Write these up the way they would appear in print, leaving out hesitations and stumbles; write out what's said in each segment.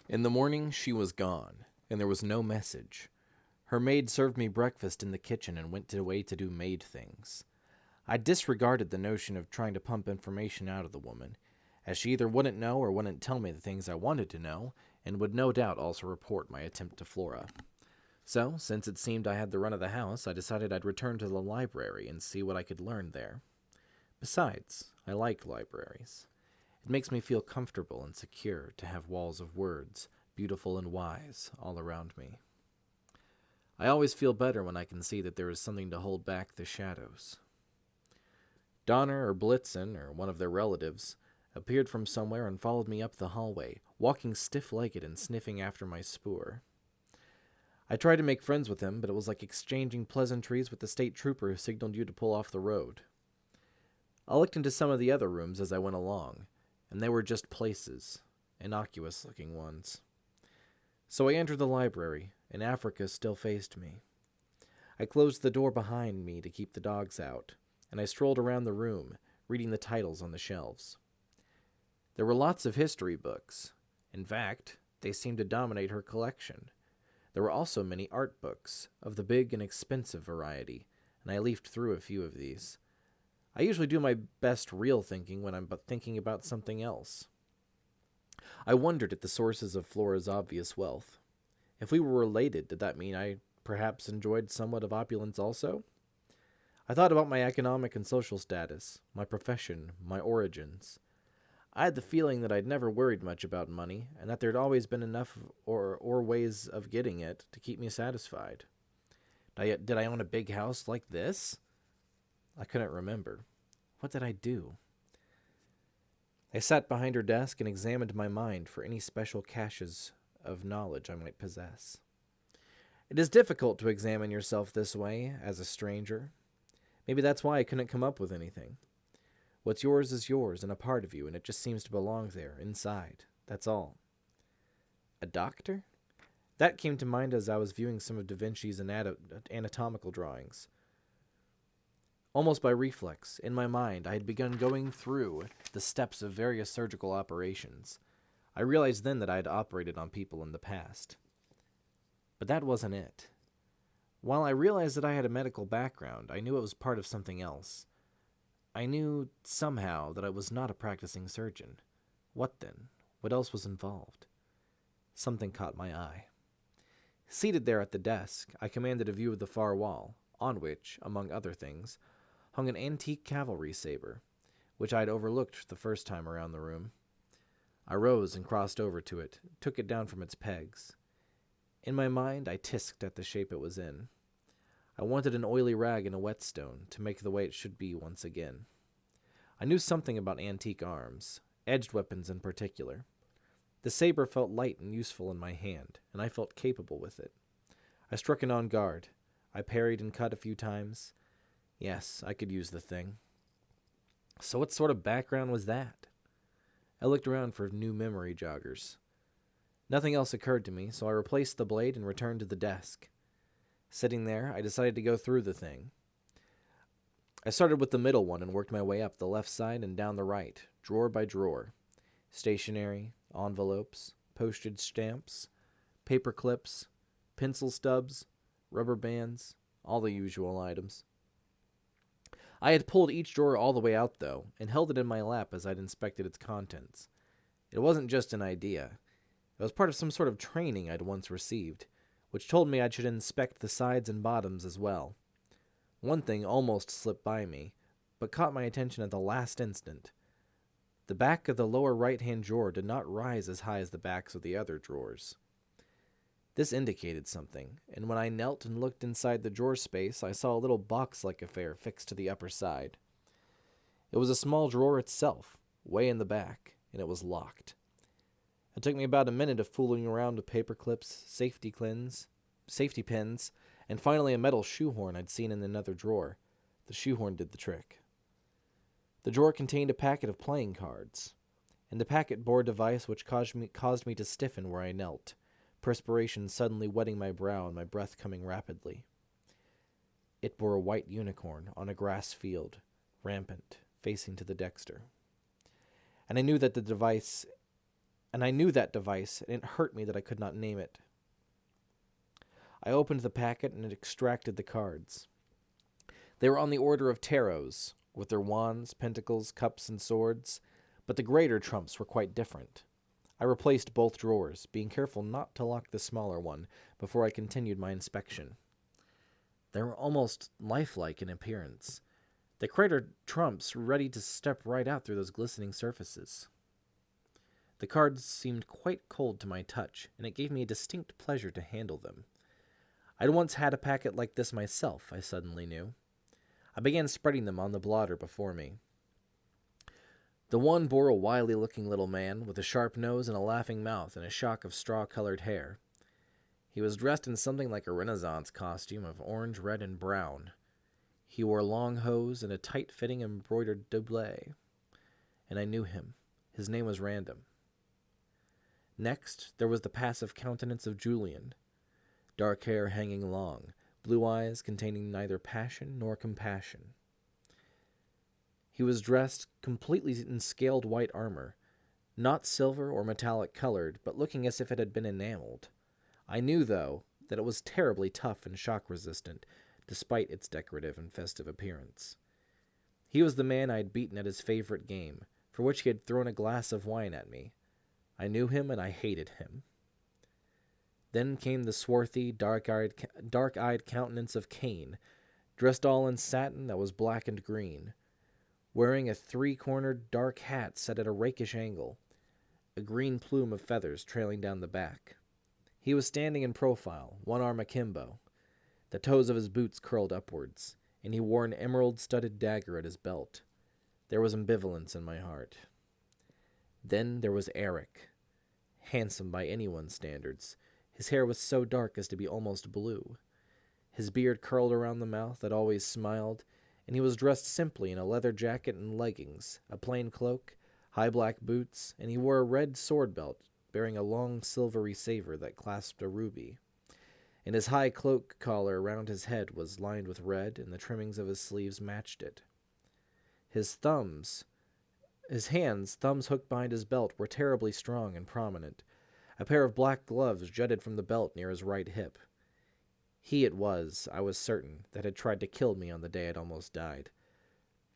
In the morning, she was gone, and there was no message. Her maid served me breakfast in the kitchen and went away to do maid things. I disregarded the notion of trying to pump information out of the woman, as she either wouldn't know or wouldn't tell me the things I wanted to know, and would no doubt also report my attempt to Flora. So, since it seemed I had the run of the house, I decided I'd return to the library and see what I could learn there. Besides, I like libraries. It makes me feel comfortable and secure to have walls of words, beautiful and wise, all around me. I always feel better when I can see that there is something to hold back the shadows. Donner or Blitzen, or one of their relatives, appeared from somewhere and followed me up the hallway, walking stiff-legged and sniffing after my spoor. I tried to make friends with him, but it was like exchanging pleasantries with the state trooper who signaled you to pull off the road. I looked into some of the other rooms as I went along, and they were just places, innocuous-looking ones. So I entered the library, and Africa still faced me. I closed the door behind me to keep the dogs out, and I strolled around the room, reading the titles on the shelves. There were lots of history books. In fact, they seemed to dominate her collection. There were also many art books, of the big and expensive variety, and I leafed through a few of these. I usually do my best real thinking when I'm thinking about something else. I wondered at the sources of Flora's obvious wealth. If we were related, did that mean I perhaps enjoyed somewhat of opulence also? I thought about my economic and social status, my profession, my origins. I had the feeling that I'd never worried much about money, and that there'd always been enough or ways of getting it to keep me satisfied. Did I own a big house like this? I couldn't remember. What did I do? I sat behind her desk and examined my mind for any special caches of knowledge I might possess. It is difficult to examine yourself this way, as a stranger. Maybe that's why I couldn't come up with anything. What's yours is yours and a part of you, and it just seems to belong there, inside. That's all. A doctor? That came to mind as I was viewing some of Da Vinci's anatomical drawings. Almost by reflex, in my mind, I had begun going through the steps of various surgical operations. I realized then that I had operated on people in the past. But that wasn't it. While I realized that I had a medical background, I knew it was part of something else. I knew, somehow, that I was not a practicing surgeon. What then? What else was involved? Something caught my eye. Seated there at the desk, I commanded a view of the far wall, on which, among other things, hung an antique cavalry saber, which I had overlooked the first time around the room. I rose and crossed over to it, took it down from its pegs. In my mind, I tisked at the shape it was in. I wanted an oily rag and a whetstone to make the way it should be once again. I knew something about antique arms, edged weapons in particular. The saber felt light and useful in my hand, and I felt capable with it. I struck an on guard. I parried and cut a few times. Yes, I could use the thing. So what sort of background was that? I looked around for new memory joggers. Nothing else occurred to me, so I replaced the blade and returned to the desk. Sitting there, I decided to go through the thing. I started with the middle one and worked my way up the left side and down the right, drawer by drawer. Stationery, envelopes, postage stamps, paper clips, pencil stubs, rubber bands, all the usual items. I had pulled each drawer all the way out, though, and held it in my lap as I'd inspected its contents. It wasn't just an idea. It was part of some sort of training I'd once received, which told me I should inspect the sides and bottoms as well. One thing almost slipped by me, but caught my attention at the last instant. The back of the lower right-hand drawer did not rise as high as the backs of the other drawers. This indicated something, and when I knelt and looked inside the drawer space, I saw a little box-like affair fixed to the upper side. It was a small drawer itself, way in the back, and it was locked. It took me about a minute of fooling around with paper clips, safety pins, and finally a metal shoehorn I'd seen in another drawer. The shoehorn did the trick. The drawer contained a packet of playing cards, and the packet bore a device which caused me to stiffen where I knelt, perspiration suddenly wetting my brow and my breath coming rapidly. It bore a white unicorn on a grass field, rampant, facing to the dexter. And I knew that the device and I knew that device, and it hurt me that I could not name it. I opened the packet and extracted the cards. They were on the order of tarots, with their wands, pentacles, cups, and swords, but the greater trumps were quite different. I replaced both drawers, being careful not to lock the smaller one before I continued my inspection. They were almost lifelike in appearance, the greater trumps ready to step right out through those glistening surfaces. The cards seemed quite cold to my touch, and it gave me a distinct pleasure to handle them. I'd once had a packet like this myself, I suddenly knew. I began spreading them on the blotter before me. The one bore a wily-looking little man with a sharp nose and a laughing mouth and a shock of straw-colored hair. He was dressed in something like a Renaissance costume of orange, red, and brown. He wore long hose and a tight-fitting embroidered doublet, and I knew him. His name was Random. Next, there was the passive countenance of Julian. Dark hair hanging long, blue eyes containing neither passion nor compassion. He was dressed completely in scaled white armor, not silver or metallic colored, but looking as if it had been enameled. I knew, though, that it was terribly tough and shock-resistant, despite its decorative and festive appearance. He was the man I had beaten at his favorite game, for which he had thrown a glass of wine at me. I knew him, and I hated him. Then came the swarthy, dark-eyed countenance of Cain, dressed all in satin that was black and green, wearing a three-cornered dark hat set at a rakish angle, a green plume of feathers trailing down the back. He was standing in profile, one arm akimbo. The toes of his boots curled upwards, and he wore an emerald-studded dagger at his belt. There was ambivalence in my heart. Then there was Eric, handsome by anyone's standards. His hair was so dark as to be almost blue. His beard curled around the mouth that always smiled, and he was dressed simply in a leather jacket and leggings, a plain cloak, high black boots, and he wore a red sword belt bearing a long silvery saber that clasped a ruby. And his high cloak collar around his head was lined with red, and the trimmings of his sleeves matched it. His hands, thumbs hooked behind his belt, were terribly strong and prominent. A pair of black gloves jutted from the belt near his right hip. He it was, I was certain, that had tried to kill me on the day I'd almost died.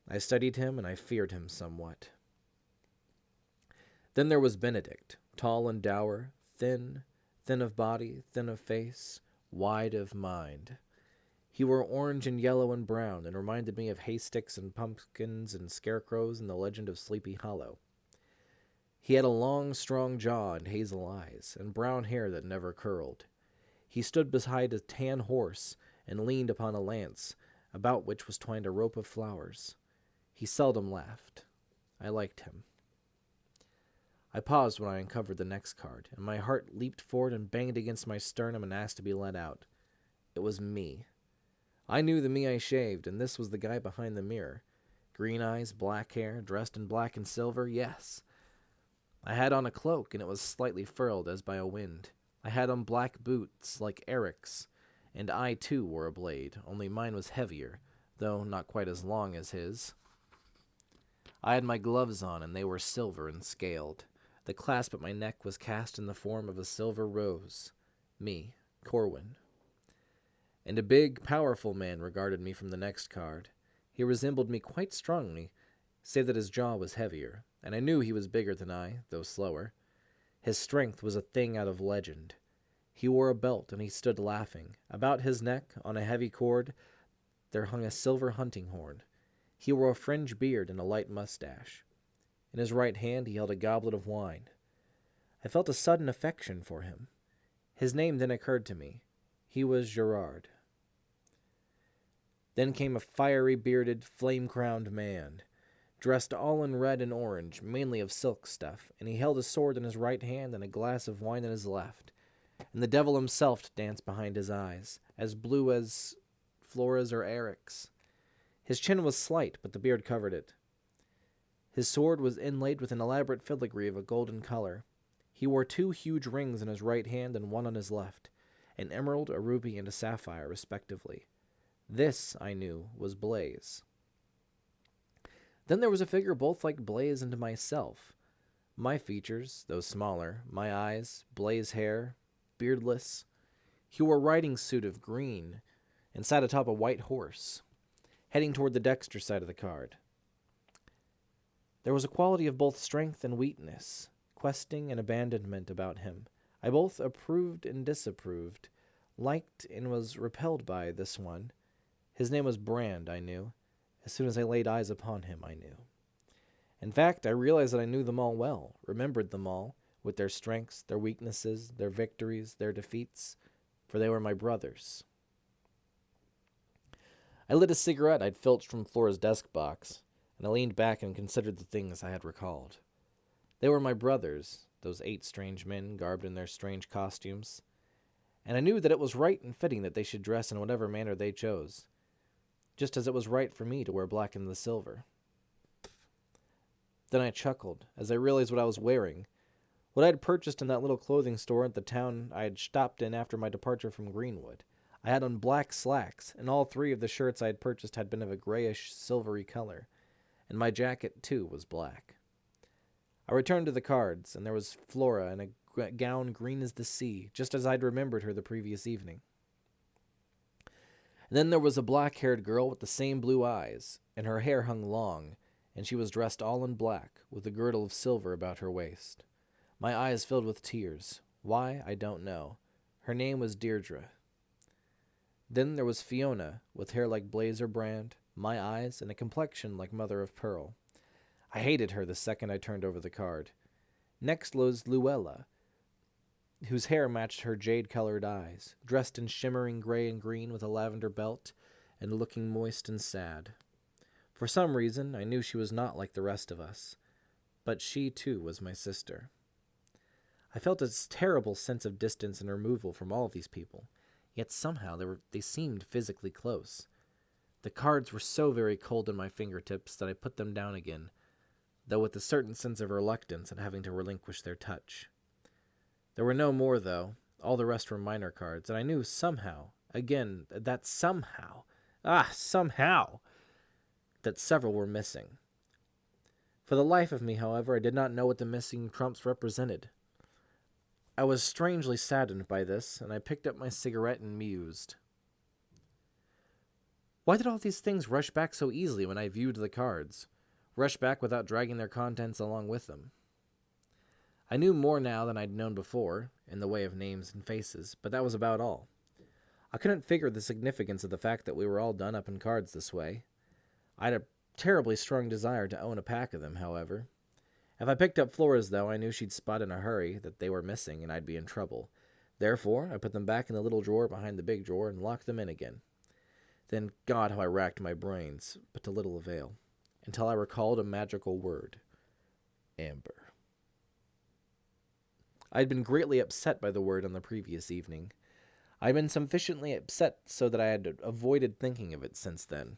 I studied him, and I feared him somewhat. Then there was Benedict, tall and dour, thin of body, thin of face, wide of mind. He wore orange and yellow and brown, and reminded me of haystacks and pumpkins and scarecrows in the legend of Sleepy Hollow. He had a long, strong jaw and hazel eyes, and brown hair that never curled. He stood beside a tan horse and leaned upon a lance, about which was twined a rope of flowers. He seldom laughed. I liked him. I paused when I uncovered the next card, and my heart leaped forward and banged against my sternum and asked to be let out. It was me. I knew the me I shaved, and this was the guy behind the mirror. Green eyes, black hair, dressed in black and silver, yes. I had on a cloak, and it was slightly furled as by a wind. I had on black boots, like Eric's, and I, too, wore a blade, only mine was heavier, though not quite as long as his. I had my gloves on, and they were silver and scaled. The clasp at my neck was cast in the form of a silver rose. Me, Corwin. And a big, powerful man regarded me from the next card. He resembled me quite strongly, save that his jaw was heavier, and I knew he was bigger than I, though slower. His strength was a thing out of legend. He wore a belt, and he stood laughing. About his neck, on a heavy cord, there hung a silver hunting horn. He wore a fringed beard and a light mustache. In his right hand he held a goblet of wine. I felt a sudden affection for him. His name then occurred to me. He was Gerard. Then came a fiery bearded, flame-crowned man, dressed all in red and orange, mainly of silk stuff, and he held a sword in his right hand and a glass of wine in his left. And the devil himself danced behind his eyes, as blue as Flora's or Eric's. His chin was slight, but the beard covered it. His sword was inlaid with an elaborate filigree of a golden color. He wore 2 huge rings in his right hand and one on his left, an emerald, a ruby, and a sapphire, respectively. This, I knew, was Blaze. Then there was a figure both like Blaze and myself, My features, though smaller, my eyes, blaze hair, beardless. He wore a riding suit of green and sat atop a white horse, heading toward the Dexter side of the card. There was a quality of both strength and weakness, questing and abandonment about him. I both approved and disapproved, liked and was repelled by this one. His name was Brand, I knew. As soon as I laid eyes upon him, I knew. In fact, I realized that I knew them all well, remembered them all, with their strengths, their weaknesses, their victories, their defeats, for they were my brothers. I lit a cigarette I'd filched from Flora's desk box, and I leaned back and considered the things I had recalled. They were my brothers, those 8 strange men garbed in their strange costumes, and I knew that it was right and fitting that they should dress in whatever manner they chose, just as it was right for me to wear black and the silver. Then I chuckled as I realized what I was wearing, what I had purchased in that little clothing store at the town I had stopped in after my departure from Greenwood. I had on black slacks, and all 3 of the shirts I had purchased had been of a grayish, silvery color, and my jacket, too, was black. I returned to the cards, and there was Flora in a gown green as the sea, just as I'd remembered her the previous evening. And then there was a black-haired girl with the same blue eyes, and her hair hung long, and she was dressed all in black, with a girdle of silver about her waist. My eyes filled with tears. Why, I don't know. Her name was Deirdre. Then there was Fiona, with hair like Blazer Brand, my eyes, and a complexion like mother of pearl. I hated her the second I turned over the card. Next was Luella, whose hair matched her jade-colored eyes, dressed in shimmering gray and green with a lavender belt, and looking moist and sad. For some reason, I knew she was not like the rest of us, but she, too, was my sister. I felt a terrible sense of distance and removal from all of these people, yet somehow they seemed physically close. The cards were so very cold in my fingertips that I put them down again, though with a certain sense of reluctance at having to relinquish their touch. There were no more, though. All the rest were minor cards, and I knew somehow, again, that somehow, that several were missing. For the life of me, however, I did not know what the missing trumps represented. I was strangely saddened by this, and I picked up my cigarette and mused. Why did all these things rush back so easily when I viewed the cards? Rush back without dragging their contents along with them? I knew more now than I'd known before, in the way of names and faces, but that was about all. I couldn't figure the significance of the fact that we were all done up in cards this way. I had a terribly strong desire to own a pack of them, however. If I picked up Flora's, though, I knew she'd spot in a hurry that they were missing and I'd be in trouble. Therefore, I put them back in the little drawer behind the big drawer and locked them in again. Then, God, how I racked my brains, but to little avail, until I recalled a magical word. Amber. I had been greatly upset by the word on the previous evening. I had been sufficiently upset so that I had avoided thinking of it since then.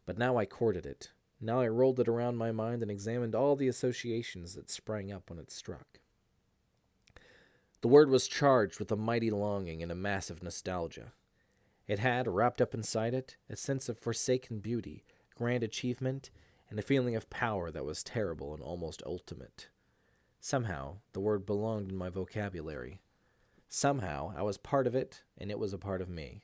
But now I courted it. Now I rolled it around my mind and examined all the associations that sprang up when it struck. The word was charged with a mighty longing and a massive nostalgia. It had, wrapped up inside it, a sense of forsaken beauty, grand achievement, and a feeling of power that was terrible and almost ultimate. Somehow, the word belonged in my vocabulary. Somehow, I was part of it, and it was a part of me.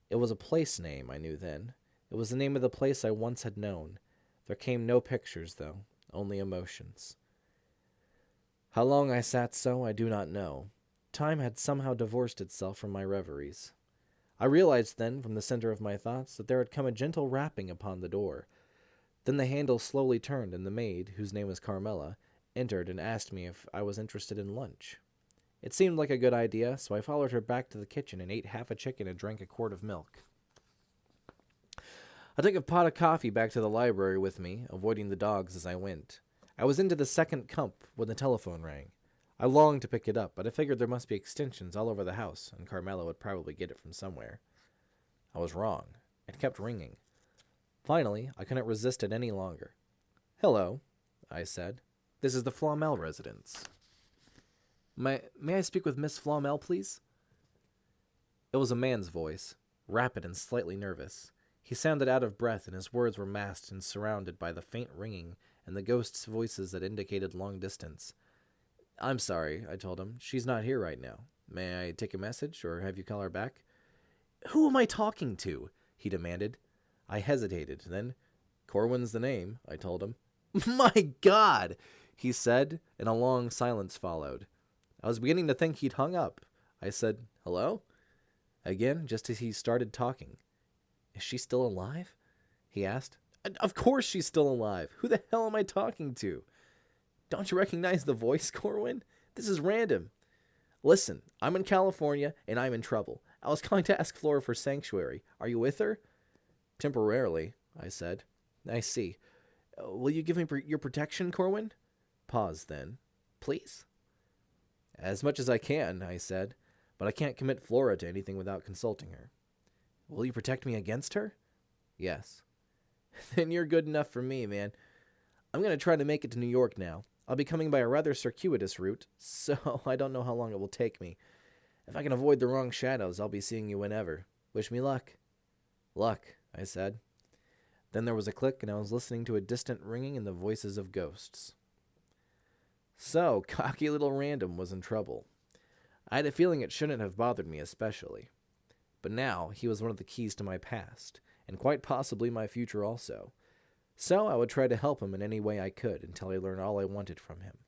It was a place name, I knew then. It was the name of the place I once had known. There came no pictures, though, only emotions. How long I sat so, I do not know. Time had somehow divorced itself from my reveries. I realized then, from the center of my thoughts, that there had come a gentle rapping upon the door. Then the handle slowly turned, and the maid, whose name was Carmela, entered and asked me if I was interested in lunch. It seemed like a good idea, so I followed her back to the kitchen and ate half a chicken and drank a quart of milk. I took a pot of coffee back to the library with me, avoiding the dogs as I went. I was into the second cup when the telephone rang. I longed to pick it up, but I figured there must be extensions all over the house, and Carmela would probably get it from somewhere. I was wrong. It kept ringing. Finally, I couldn't resist it any longer. "Hello," I said. "This is the Flamel residence." May I speak with Miss Flamel, please?" It was a man's voice, rapid and slightly nervous. He sounded out of breath, and his words were masked and surrounded by the faint ringing and the ghosts' voices that indicated long distance. "I'm sorry," I told him. "She's not here right now. May I take a message, or have you call her back?" "Who am I talking to?" he demanded. I hesitated. Then, "Corwin's the name," I told him. "My God!" he said, and a long silence followed. I was beginning to think he'd hung up. I said, "Hello?" Again, just as he started talking. "Is she still alive?" he asked. "Of course she's still alive. Who the hell am I talking to?" "Don't you recognize the voice, Corwin? This is random. Listen, I'm in California, and I'm in trouble. I was calling to ask Flora for sanctuary. Are you with her?" "Temporarily," I said. "I see. Will you give me your protection, Corwin?" Pause, then. "Please?" "As much as I can," I said, "but I can't commit Flora to anything without consulting her." "Will you protect me against her?" "Yes." "Then you're good enough for me, man. I'm going to try to make it to New York now. I'll be coming by a rather circuitous route, so I don't know how long it will take me. If I can avoid the wrong shadows, I'll be seeing you whenever. Wish me luck." "Luck," I said. Then there was a click, and I was listening to a distant ringing in the voices of ghosts. So, cocky little Random was in trouble. I had a feeling it shouldn't have bothered me especially. But now, he was one of the keys to my past, and quite possibly my future also. So I would try to help him in any way I could until I learned all I wanted from him.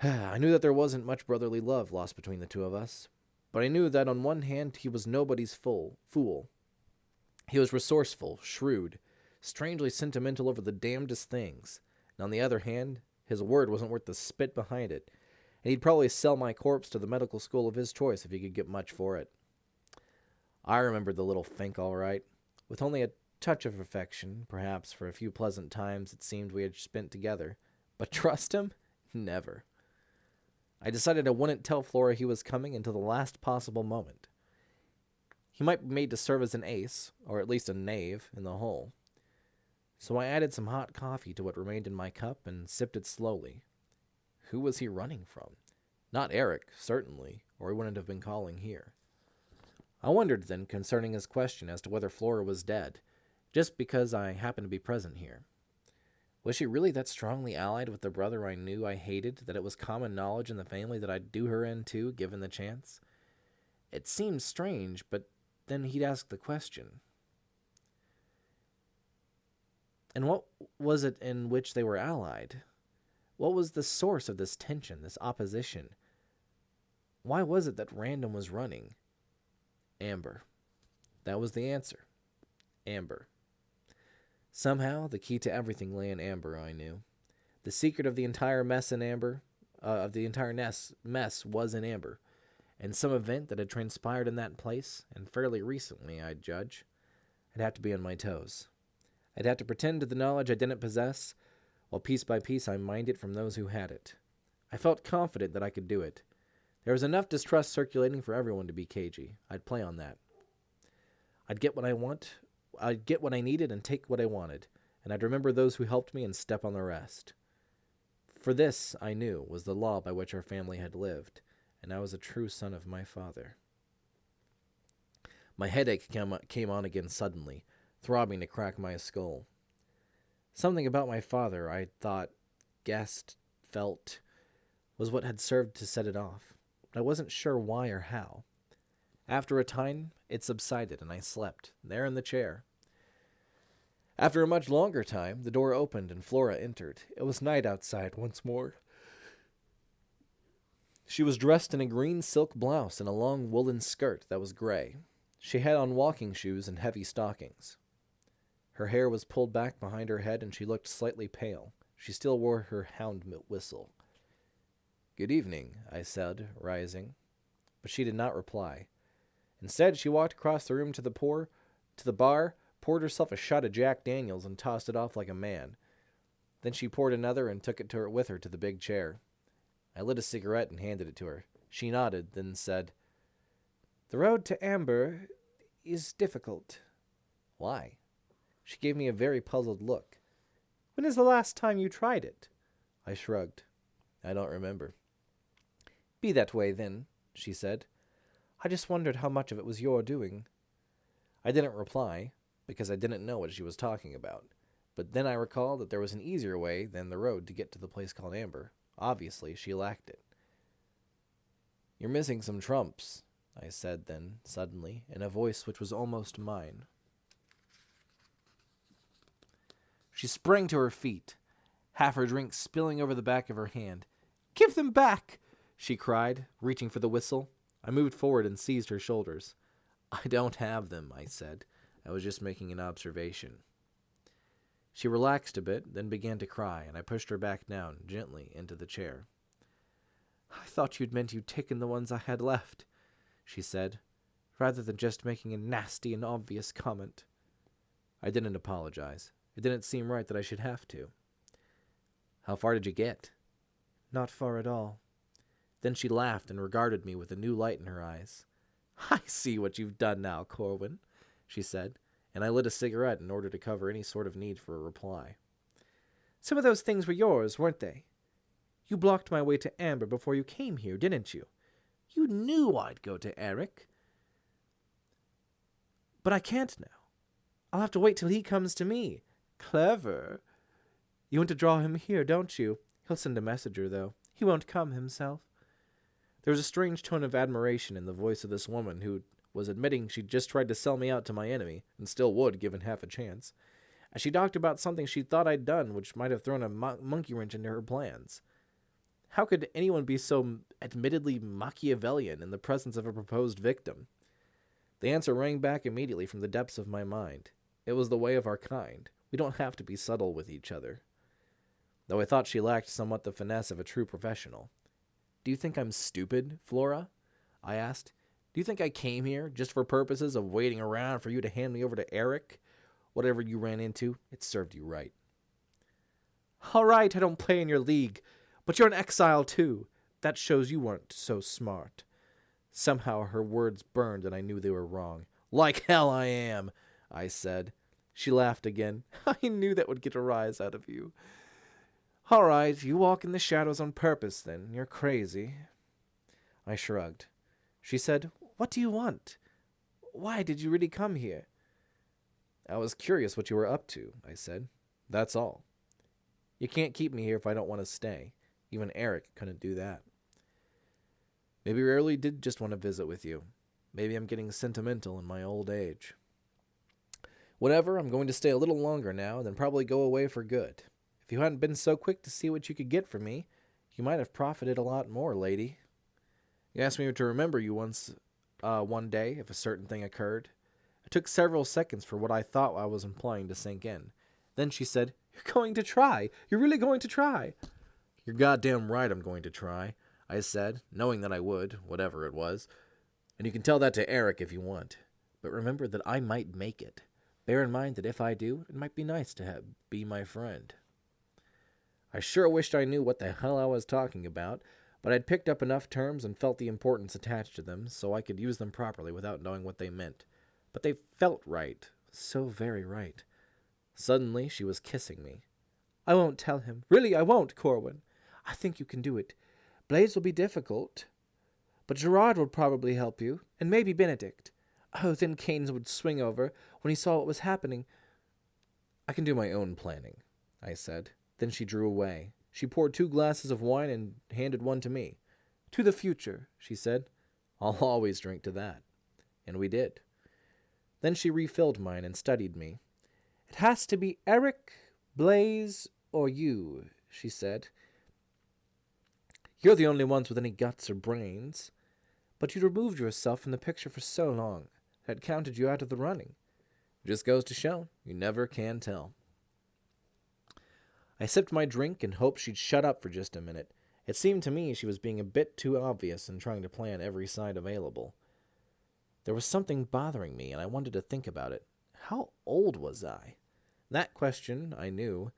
I knew that there wasn't much brotherly love lost between the two of us, but I knew that on one hand he was nobody's fool. He was resourceful, shrewd, strangely sentimental over the damnedest things, and on the other hand, his word wasn't worth the spit behind it, and he'd probably sell my corpse to the medical school of his choice if he could get much for it. I remembered the little fink all right, with only a touch of affection, perhaps for a few pleasant times it seemed we had spent together, but trust him? Never. I decided I wouldn't tell Flora he was coming until the last possible moment. He might be made to serve as an ace, or at least a knave, in the hole. So I added some hot coffee to what remained in my cup and sipped it slowly. Who was he running from? Not Eric, certainly, or he wouldn't have been calling here. I wondered then concerning his question as to whether Flora was dead, just because I happened to be present here. Was she really that strongly allied with the brother I knew I hated that it was common knowledge in the family that I'd do her in too, given the chance? It seemed strange, but then he'd ask the question. And what was it in which they were allied? What was the source of this tension, this opposition? Why was it that Random was running? Amber. That was the answer. Amber. Somehow, the key to everything lay in Amber, I knew. The secret of the entire mess in Amber, mess was in Amber, and some event that had transpired in that place, and fairly recently, I'd judge. I'd have to be on my toes. I'd have to pretend to the knowledge I didn't possess, while piece by piece I mined it from those who had it. I felt confident that I could do it. There was enough distrust circulating for everyone to be cagey. I'd play on that. I'd get what I needed and take what I wanted, and I'd remember those who helped me and step on the rest. For this, I knew, was the law by which our family had lived, and I was a true son of my father. My headache came on again suddenly, throbbing to crack my skull. Something about my father, I thought, guessed, felt, was what had served to set it off. I wasn't sure why or how. After a time, it subsided, and I slept, there in the chair. After a much longer time, the door opened and Flora entered. It was night outside once more. She was dressed in a green silk blouse and a long woolen skirt that was gray. She had on walking shoes and heavy stockings. Her hair was pulled back behind her head and she looked slightly pale. She still wore her hound whistle. "Good evening," I said, rising. But she did not reply. Instead, she walked across the room to the bar, poured herself a shot of Jack Daniels and tossed it off like a man. Then she poured another and took it with her to the big chair. I lit a cigarette and handed it to her. She nodded, then said, "The road to Amber is difficult." "Why?" She gave me a very puzzled look. "When is the last time you tried it?" I shrugged. "I don't remember." "Be that way, then," she said. "I just wondered how much of it was your doing." I didn't reply, because I didn't know what she was talking about. But then I recalled that there was an easier way than the road to get to the place called Amber. Obviously, she lacked it. "You're missing some trumps," I said then, suddenly, in a voice which was almost mine. She sprang to her feet, half her drink spilling over the back of her hand. "Give them back!" she cried, reaching for the whistle. I moved forward and seized her shoulders. "I don't have them," I said. "I was just making an observation." She relaxed a bit, then began to cry, and I pushed her back down, gently, into the chair. "I thought you'd meant you'd taken the ones I had left," she said, rather than just making a nasty and obvious comment. I didn't apologize. It didn't seem right that I should have to. "How far did you get?" "Not far at all." Then she laughed and regarded me with a new light in her eyes. "I see what you've done now, Corwin," she said, and I lit a cigarette in order to cover any sort of need for a reply. "Some of those things were yours, weren't they? You blocked my way to Amber before you came here, didn't you? You knew I'd go to Eric. But I can't now. I'll have to wait till he comes to me. Clever. You want to draw him here, don't you? He'll send a messenger, though. He won't come himself." There was a strange tone of admiration in the voice of this woman who was admitting she'd just tried to sell me out to my enemy, and still would, given half a chance, as she talked about something she thought I'd done which might have thrown a monkey wrench into her plans. How could anyone be so admittedly Machiavellian in the presence of a proposed victim? The answer rang back immediately from the depths of my mind. It was the way of our kind. We don't have to be subtle with each other. Though I thought she lacked somewhat the finesse of a true professional. "Do you think I'm stupid, Flora?" I asked. "Do you think I came here just for purposes of waiting around for you to hand me over to Eric? Whatever you ran into, it served you right." "All right, I don't play in your league, but you're an exile too. That shows you weren't so smart." Somehow her words burned and I knew they were wrong. "Like hell I am," I said. She laughed again. "I knew that would get a rise out of you." "All right, you walk in the shadows on purpose, then. You're crazy." I shrugged. She said, "What do you want? Why did you really come here?" "I was curious what you were up to," I said. "That's all. You can't keep me here if I don't want to stay. Even Eric couldn't do that. Maybe I really did just want to visit with you. Maybe I'm getting sentimental in my old age. Whatever, I'm going to stay a little longer now, then probably go away for good. If you hadn't been so quick to see what you could get from me, you might have profited a lot more, lady. You asked me to remember you one day if a certain thing occurred. It took several seconds for what I thought I was implying to sink in. Then she said, 'You're going to try. You're really going to try.' 'You're goddamn right I'm going to try,' I said, knowing that I would, whatever it was. 'And you can tell that to Eric if you want. But remember that I might make it. Bear in mind that if I do, it might be nice to be my friend.' I sure wished I knew what the hell I was talking about, but I'd picked up enough terms and felt the importance attached to them so I could use them properly without knowing what they meant. But they felt right. So very right. Suddenly, she was kissing me. 'I won't tell him. Really, I won't, Corwin. I think you can do it. Blaze will be difficult, but Gerard would probably help you, and maybe Benedict. Oh, then Keynes would swing over when he saw what was happening.' 'I can do my own planning,' I said. Then she drew away. She poured 2 glasses of wine and handed one to me. 'To the future,' she said. 'I'll always drink to that.' And we did. Then she refilled mine and studied me. 'It has to be Eric, Blaze, or you,' she said. 'You're the only ones with any guts or brains. But you'd removed yourself from the picture for so long that it counted you out of the running. It just goes to show, you never can tell.' I sipped my drink and hoped she'd shut up for just a minute. It seemed to me she was being a bit too obvious and trying to plan every side available. There was something bothering me, and I wanted to think about it. How old was I? That question, I knew,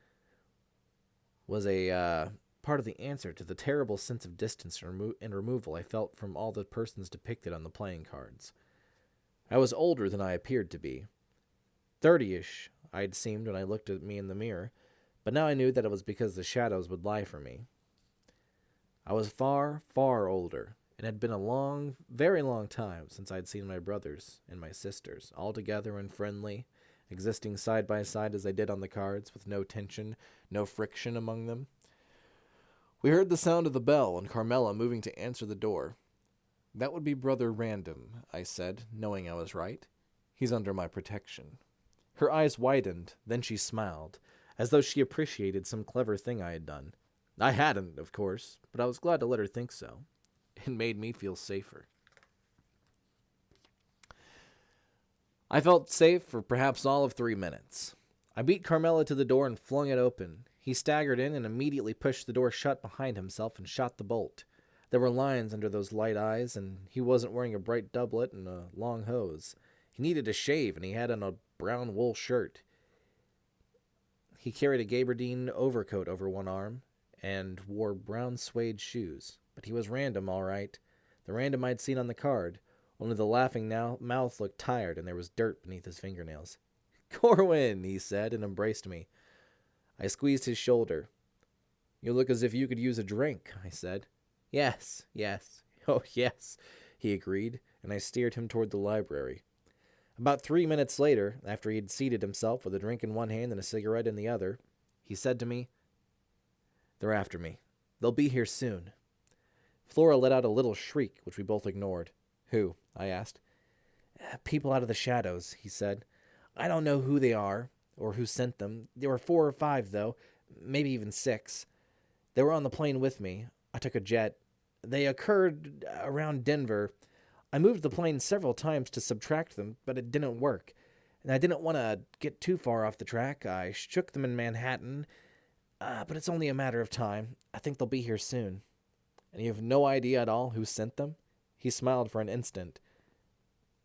was a part of the answer to the terrible sense of distance and removal I felt from all the persons depicted on the playing cards. I was older than I appeared to be. 30-ish, I'd seemed when I looked at me in the mirror, but now I knew that it was because the shadows would lie for me. I was far, far older, and it had been a long, very long time since I'd seen my brothers and my sisters, all together and friendly, existing side by side as they did on the cards, with no tension, no friction among them. We heard the sound of the bell and Carmela moving to answer the door. "That would be Brother Random," I said, knowing I was right. "He's under my protection." Her eyes widened, then she smiled, as though she appreciated some clever thing I had done. I hadn't, of course, but I was glad to let her think so. It made me feel safer. I felt safe for perhaps all of 3 minutes. I beat Carmela to the door and flung it open. He staggered in and immediately pushed the door shut behind himself and shot the bolt. There were lines under those light eyes, and he wasn't wearing a bright doublet and a long hose. He needed a shave, and he had on a brown wool shirt. He carried a gabardine overcoat over one arm and wore brown suede shoes. But he was Random, all right. The Random I'd seen on the card, only the laughing mouth looked tired and there was dirt beneath his fingernails. "Corwin," he said, and embraced me. I squeezed his shoulder. "You look as if you could use a drink," I said. Yes. Oh, yes," he agreed, and I steered him toward the library. About 3 minutes later, after he had seated himself with a drink in one hand and a cigarette in the other, he said to me, "They're after me. They'll be here soon." Flora let out a little shriek, which we both ignored. "Who?" I asked. "People out of the shadows," he said. "I don't know who they are, or who sent them. There were 4 or 5, though, maybe even 6. They were on the plane with me. I took a jet. They occurred around Denver. I moved the plane several times to subtract them, but it didn't work. And I didn't want to get too far off the track. I shook them in Manhattan, but it's only a matter of time. I think they'll be here soon." "And you have no idea at all who sent them?" He smiled for an instant.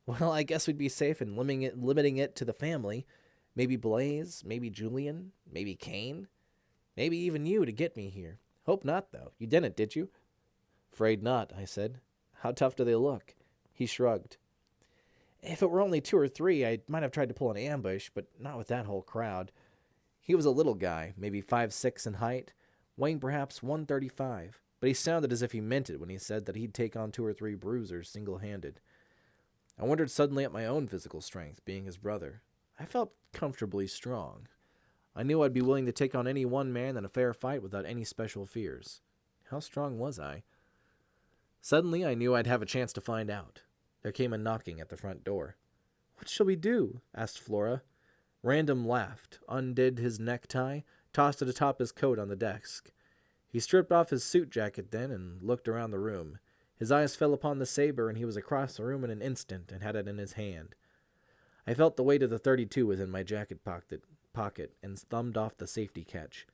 "Well, I guess we'd be safe in limiting it to the family. Maybe Blaze, maybe Julian, maybe Kane, maybe even you to get me here. Hope not, though. You didn't, did you?" "Afraid not," I said. "How tough do they look?" He shrugged. "If it were only 2 or 3, I might have tried to pull an ambush, but not with that whole crowd." He was a little guy, maybe 5'6" in height, weighing perhaps 135, but he sounded as if he meant it when he said that he'd take on 2 or 3 bruisers single-handed. I wondered suddenly at my own physical strength, being his brother. I felt comfortably strong. I knew I'd be willing to take on any one man in a fair fight without any special fears. How strong was I? Suddenly, I knew I'd have a chance to find out. There came a knocking at the front door. "What shall we do?" asked Flora. Random laughed, undid his necktie, tossed it atop his coat on the desk. He stripped off his suit jacket then and looked around the room. His eyes fell upon the saber, and he was across the room in an instant and had it in his hand. I felt the weight of the .32 was in my jacket pocket and thumbed off the safety catch.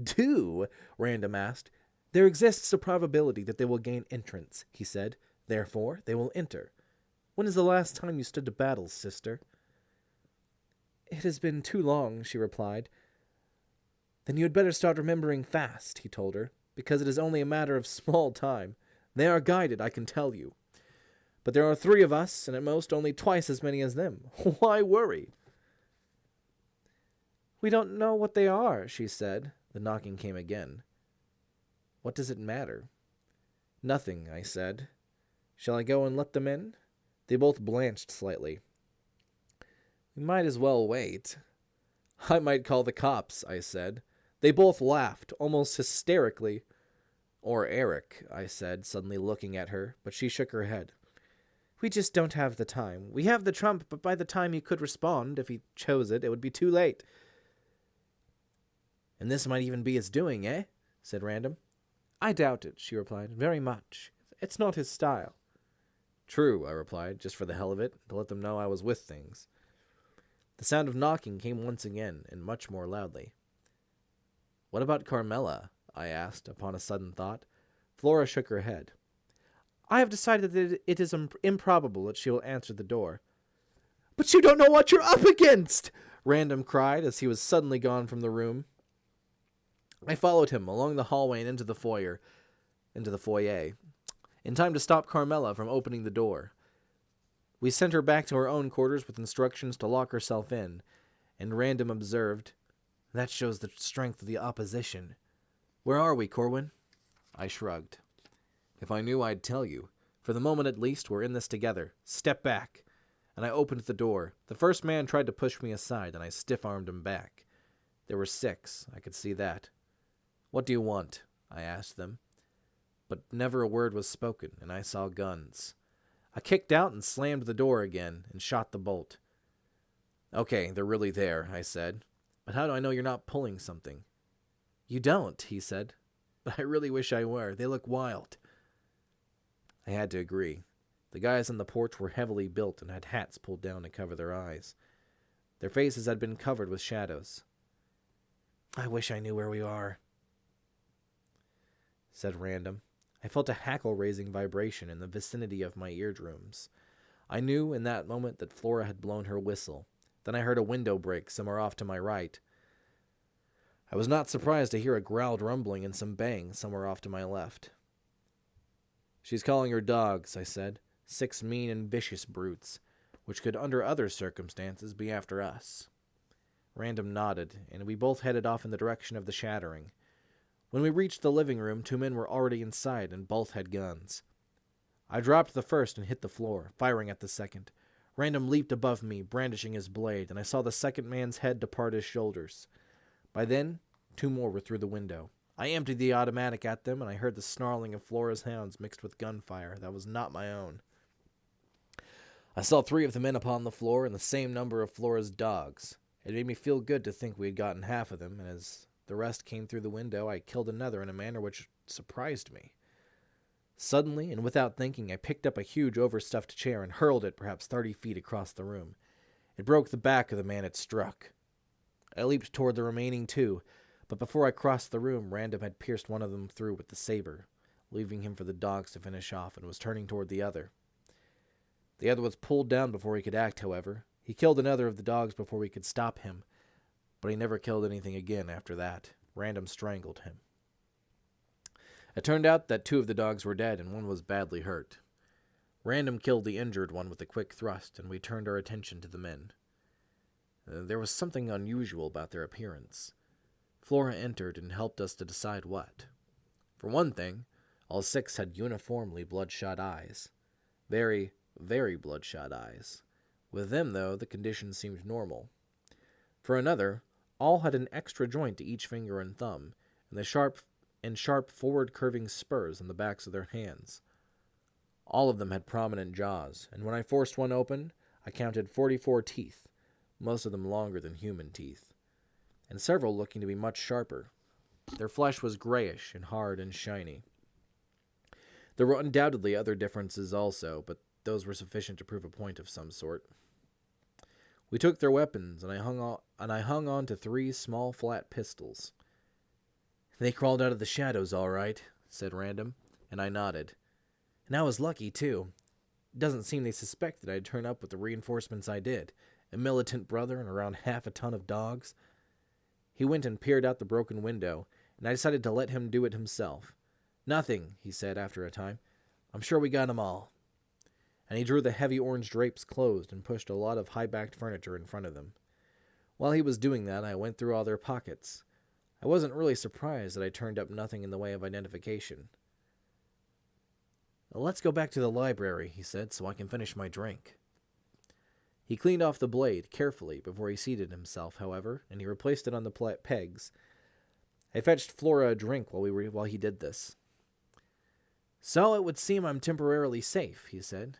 "Do?" Random asked. "There exists a probability that they will gain entrance," he said. "Therefore, they will enter. When is the last time you stood to battle, sister?" "It has been too long," she replied. "Then you had better start remembering fast," he told her, "because it is only a matter of small time. They are guided, I can tell you. But there are 3 of us, and at most only twice as many as them. Why worry?" "We don't know what they are," she said. The knocking came again. "What does it matter?" "Nothing," I said. "Shall I go and let them in?" They both blanched slightly. "We might as well wait." "I might call the cops," I said. They both laughed, almost hysterically. "Or Eric," I said, suddenly looking at her, but she shook her head. "We just don't have the time. We have the trump, but by the time he could respond, if he chose it, it would be too late." "And this might even be his doing, eh?" said Random. "I doubt it," she replied, "very much. It's not his style." "True," I replied, just for the hell of it, to let them know I was with things. The sound of knocking came once again, and much more loudly. "What about Carmela?" I asked, upon a sudden thought. Flora shook her head. "I have decided that it is improbable that she will answer the door." "But you don't know what you're up against!" Random cried as he was suddenly gone from the room. I followed him along the hallway and into the foyer, in time to stop Carmela from opening the door. We sent her back to her own quarters with instructions to lock herself in, and Random observed, "That shows the strength of the opposition. Where are we, Corwin?" I shrugged. "If I knew, I'd tell you. For the moment at least, we're in this together. Step back." and I opened the door. The first man tried to push me aside, and I stiff-armed him back. There were 6, I could see that. "What do you want?" I asked them. But never a word was spoken, and I saw guns. I kicked out and slammed the door again, and shot the bolt. "Okay, they're really there," I said. "But how do I know you're not pulling something?" "You don't," he said. "But I really wish I were. They look wild." I had to agree. The guys on the porch were heavily built and had hats pulled down to cover their eyes. Their faces had been covered with shadows. "I wish I knew where we are," said Random. I felt a hackle-raising vibration in the vicinity of my eardrums. I knew in that moment that Flora had blown her whistle. Then I heard a window break somewhere off to my right. I was not surprised to hear a growled rumbling and some bangs somewhere off to my left. "She's calling her dogs," I said. 6 mean and vicious brutes, which could under other circumstances be after us. Random nodded, and we both headed off in the direction of the shattering. When we reached the living room, 2 men were already inside, and both had guns. I dropped the first and hit the floor, firing at the second. Random leaped above me, brandishing his blade, and I saw the second man's head depart his shoulders. By then, 2 more were through the window. I emptied the automatic at them, and I heard the snarling of Flora's hounds mixed with gunfire that was not my own. I saw 3 of the men upon the floor and the same number of Flora's dogs. It made me feel good to think we had gotten half of them, and as the rest came through the window, I killed another in a manner which surprised me. Suddenly, and without thinking, I picked up a huge overstuffed chair and hurled it perhaps 30 feet across the room. It broke the back of the man it struck. I leaped toward the remaining 2, but before I crossed the room, Random had pierced one of them through with the saber, leaving him for the dogs to finish off, and was turning toward the other. The other was pulled down before he could act, however. He killed another of the dogs before we could stop him, but he never killed anything again after that. Random strangled him. It turned out that 2 of the dogs were dead and one was badly hurt. Random killed the injured one with a quick thrust, and we turned our attention to the men. There was something unusual about their appearance. Flora entered and helped us to decide what. For one thing, all 6 had uniformly bloodshot eyes. Very, very bloodshot eyes. With them, though, the condition seemed normal. For another, all had an extra joint to each finger and thumb, and the sharp forward-curving spurs on the backs of their hands. All of them had prominent jaws, and when I forced one open, I counted 44 teeth, most of them longer than human teeth, and several looking to be much sharper. Their flesh was grayish and hard and shiny. There were undoubtedly other differences also, but those were sufficient to prove a point of some sort. We took their weapons, and I hung on to 3 small flat pistols. "They crawled out of the shadows all right," said Random, and I nodded. "And I was lucky, too. It doesn't seem they suspected I'd turn up with the reinforcements I did. A militant brother and around half a ton of dogs." He went and peered out the broken window, and I decided to let him do it himself. "Nothing," he said after a time. "I'm sure we got 'em all." And he drew the heavy orange drapes closed and pushed a lot of high-backed furniture in front of them. While he was doing that, I went through all their pockets. I wasn't really surprised that I turned up nothing in the way of identification. "Let's go back to the library," he said, "so I can finish my drink." He cleaned off the blade carefully before he seated himself, however, and he replaced it on the pegs. I fetched Flora a drink while he did this. "So it would seem I'm temporarily safe," he said,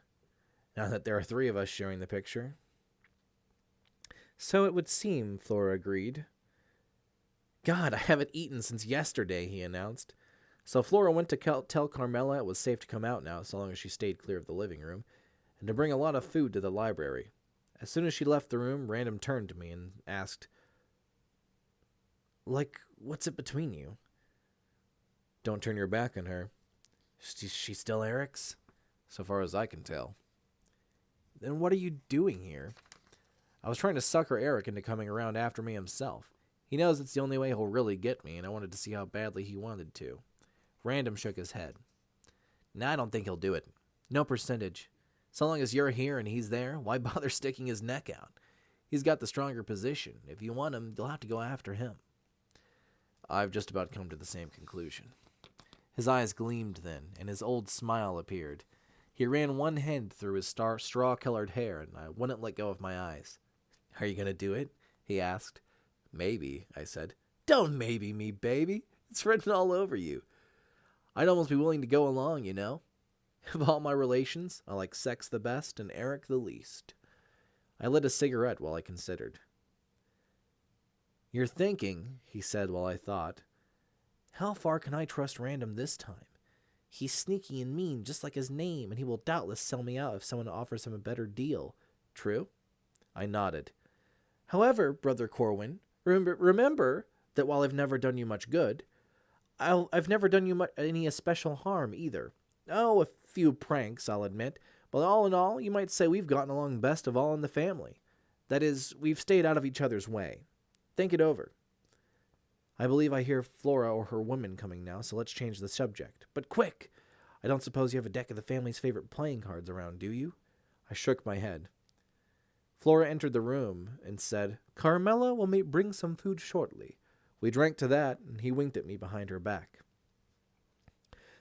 "now that there are 3 of us sharing the picture." "So it would seem," Flora agreed. "God, I haven't eaten since yesterday," he announced. So Flora went to tell Carmela it was safe to come out now, so long as she stayed clear of the living room, and to bring a lot of food to the library. As soon as she left the room, Random turned to me and asked, "What's it between you?" "Don't turn your back on her." She's still Eric's?" "So far as I can tell." "Then what are you doing here?" "I was trying to sucker Eric into coming around after me himself. He knows it's the only way he'll really get me, and I wanted to see how badly he wanted to." Random shook his head. "Nah, I don't think he'll do it. No percentage. So long as you're here and he's there, why bother sticking his neck out? He's got the stronger position. If you want him, you'll have to go after him." I've just about come to the same conclusion. His eyes gleamed then, and his old smile appeared. He ran one hand through his straw-colored hair, and I wouldn't let go of my eyes. "Are you going to do it?" he asked. "Maybe," I said. "Don't maybe me, baby. It's written all over you. I'd almost be willing to go along, you know. Of all my relations, I like sex the best and Eric the least." I lit a cigarette while I considered. "You're thinking," he said while I thought, "how far can I trust Random this time? He's sneaky and mean, just like his name, and he will doubtless sell me out if someone offers him a better deal. True?" I nodded. "However, Brother Corwin, remember that while I've never done you much good, I've never done you any especial harm either. Oh, a few pranks, I'll admit, but all in all, you might say we've gotten along best of all in the family. That is, we've stayed out of each other's way. Think it over. I believe I hear Flora or her woman coming now, so let's change the subject. But quick! I don't suppose you have a deck of the family's favorite playing cards around, do you?" I shook my head. Flora entered the room and said, "Carmela will bring some food shortly." We drank to that, and he winked at me behind her back.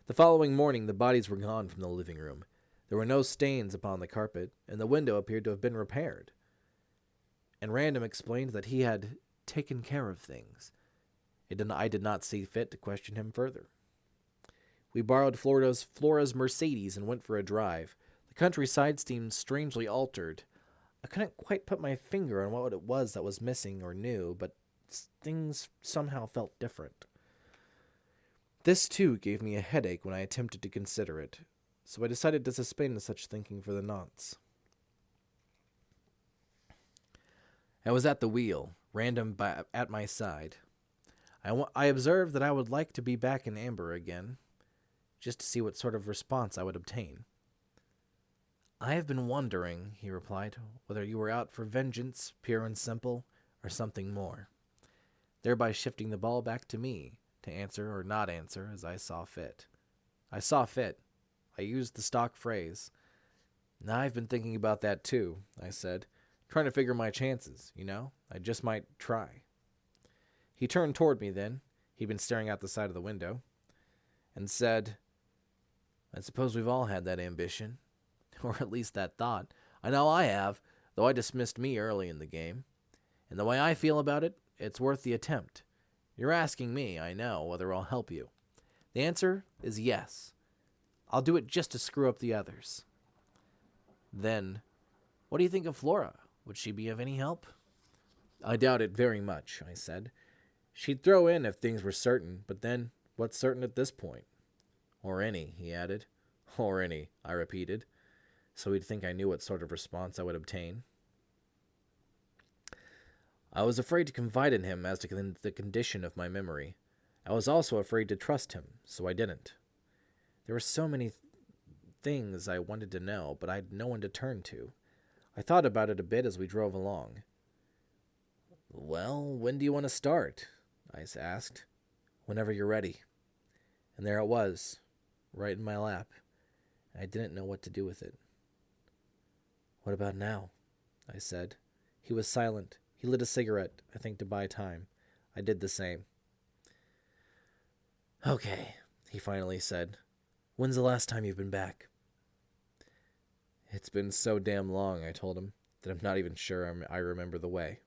The following morning, the bodies were gone from the living room. There were no stains upon the carpet, and the window appeared to have been repaired. And Random explained that he had taken care of things. I did not see fit to question him further. We borrowed Flora's Mercedes and went for a drive. The countryside seemed strangely altered. I couldn't quite put my finger on what it was that was missing or new, but things somehow felt different. This, too, gave me a headache when I attempted to consider it, so I decided to suspend such thinking for the nonce. I was at the wheel, Random at my side. I observed that I would like to be back in Amber again, just to see what sort of response I would obtain. "I have been wondering," he replied, "whether you were out for vengeance, pure and simple, or something more," thereby shifting the ball back to me, to answer or not answer as I saw fit. I saw fit. I used the stock phrase. "I've been thinking about that too," I said, "trying to figure my chances, you know? I just might try." He turned toward me then, he'd been staring out the side of the window, and said, "I suppose we've all had that ambition, or at least that thought. I know I have, though I dismissed me early in the game. And the way I feel about it, it's worth the attempt. You're asking me, I know, whether I'll help you. The answer is yes. I'll do it just to screw up the others." Then, "What do you think of Flora? Would she be of any help?" "I doubt it very much," I said. "She'd throw in if things were certain, but then, what's certain at this point?" "Or any," he added. "Or any," I repeated, so he'd think I knew what sort of response I would obtain. I was afraid to confide in him as to the condition of my memory. I was also afraid to trust him, so I didn't. There were so many things I wanted to know, but I had no one to turn to. I thought about it a bit as we drove along. "Well, when do you want to start?" I asked. "Whenever you're ready." And there it was, right in my lap. I didn't know what to do with it. "What about now?" I said. He was silent. He lit a cigarette, I think to buy time. I did the same. "Okay," he finally said. "When's the last time you've been back?" "It's been so damn long," I told him, "that I'm not even sure I remember the way."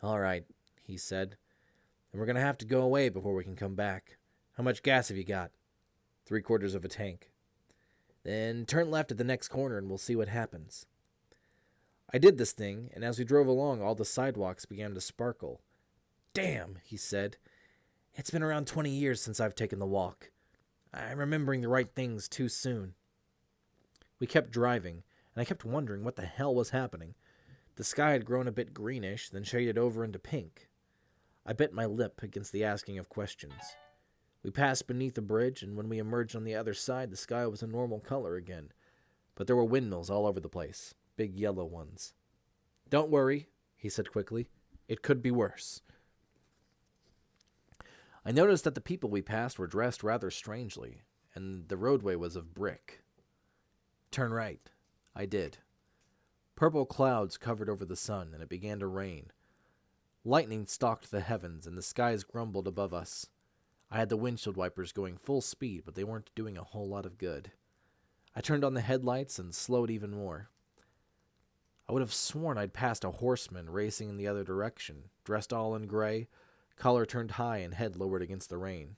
"All right," he said. "Then we're going to have to go away before we can come back. How much gas have you got?" "3/4 of a tank." "Then turn left at the next corner and we'll see what happens." I did this thing, and as we drove along, all the sidewalks began to sparkle. "Damn," he said. "It's been around 20 years since I've taken the walk. I'm remembering the right things too soon." We kept driving, and I kept wondering what the hell was happening. The sky had grown a bit greenish, then shaded over into pink. I bit my lip against the asking of questions. We passed beneath a bridge, and when we emerged on the other side, the sky was a normal color again. But there were windmills all over the place, big yellow ones. "Don't worry," he said quickly. "It could be worse." I noticed that the people we passed were dressed rather strangely, and the roadway was of brick. "Turn right." I did. Purple clouds covered over the sun, and it began to rain. Lightning stalked the heavens, and the skies grumbled above us. I had the windshield wipers going full speed, but they weren't doing a whole lot of good. I turned on the headlights and slowed even more. I would have sworn I'd passed a horseman racing in the other direction, dressed all in gray, collar turned high and head lowered against the rain.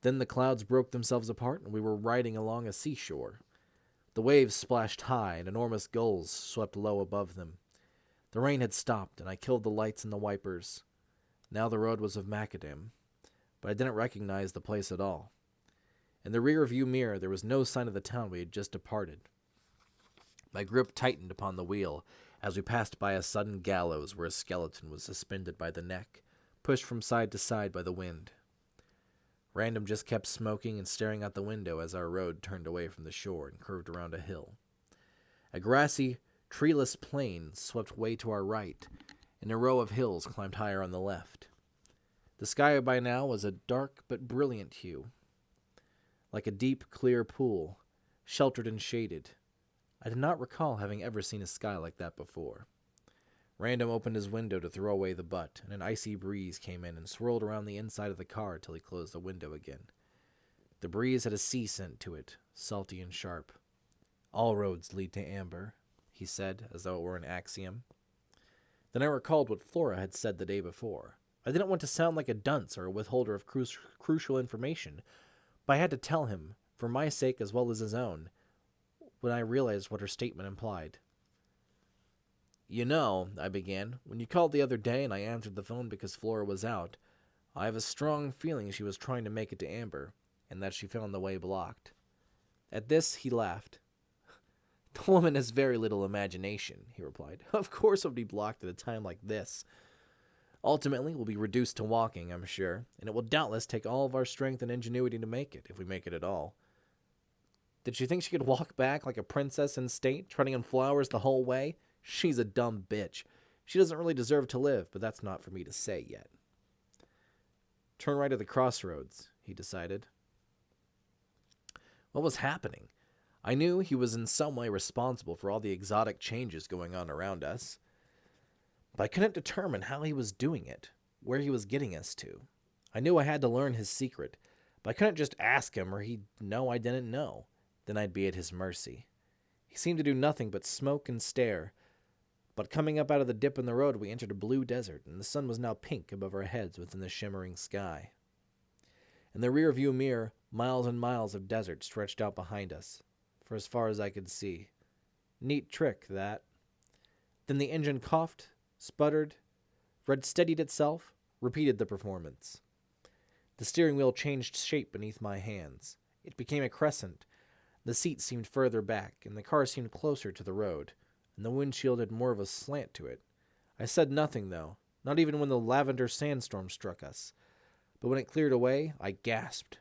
Then the clouds broke themselves apart and we were riding along a seashore. The waves splashed high and enormous gulls swept low above them. The rain had stopped and I killed the lights and the wipers. Now the road was of macadam, but I didn't recognize the place at all. In the rear-view mirror there was no sign of the town we had just departed. My grip tightened upon the wheel as we passed by a sudden gallows where a skeleton was suspended by the neck, pushed from side to side by the wind. Random just kept smoking and staring out the window as our road turned away from the shore and curved around a hill. A grassy, treeless plain swept way to our right, and a row of hills climbed higher on the left. The sky by now was a dark but brilliant hue, like a deep, clear pool, sheltered and shaded. I did not recall having ever seen a sky like that before. Random opened his window to throw away the butt, and an icy breeze came in and swirled around the inside of the car till he closed the window again. The breeze had a sea scent to it, salty and sharp. "All roads lead to amber," he said, as though it were an axiom. Then I recalled what Flora had said the day before. I didn't want to sound like a dunce or a withholder of crucial information, but I had to tell him, for my sake as well as his own, when I realized what her statement implied. "You know," I began, "when you called the other day and I answered the phone because Flora was out, I have a strong feeling she was trying to make it to Amber, and that she found the way blocked." At this, he laughed. "The woman has very little imagination," he replied. "Of course it would be blocked at a time like this. Ultimately, we'll be reduced to walking, I'm sure, and it will doubtless take all of our strength and ingenuity to make it, if we make it at all." Did she think she could walk back like a princess in state, treading on flowers the whole way? She's a dumb bitch. She doesn't really deserve to live, but that's not for me to say yet. "Turn right at the crossroads," he decided. What was happening? I knew he was in some way responsible for all the exotic changes going on around us, but I couldn't determine how he was doing it, where he was getting us to. I knew I had to learn his secret, but I couldn't just ask him or he'd know I didn't know. Then I'd be at his mercy. He seemed to do nothing but smoke and stare, but coming up out of the dip in the road we entered a blue desert, and the sun was now pink above our heads within the shimmering sky. In the rear-view mirror, miles and miles of desert stretched out behind us, for as far as I could see. Neat trick, that. Then the engine coughed, sputtered, steadied itself, repeated the performance. The steering wheel changed shape beneath my hands. It became a crescent. The seat seemed further back, and the car seemed closer to the road, and the windshield had more of a slant to it. I said nothing, though, not even when the lavender sandstorm struck us. But when it cleared away, I gasped.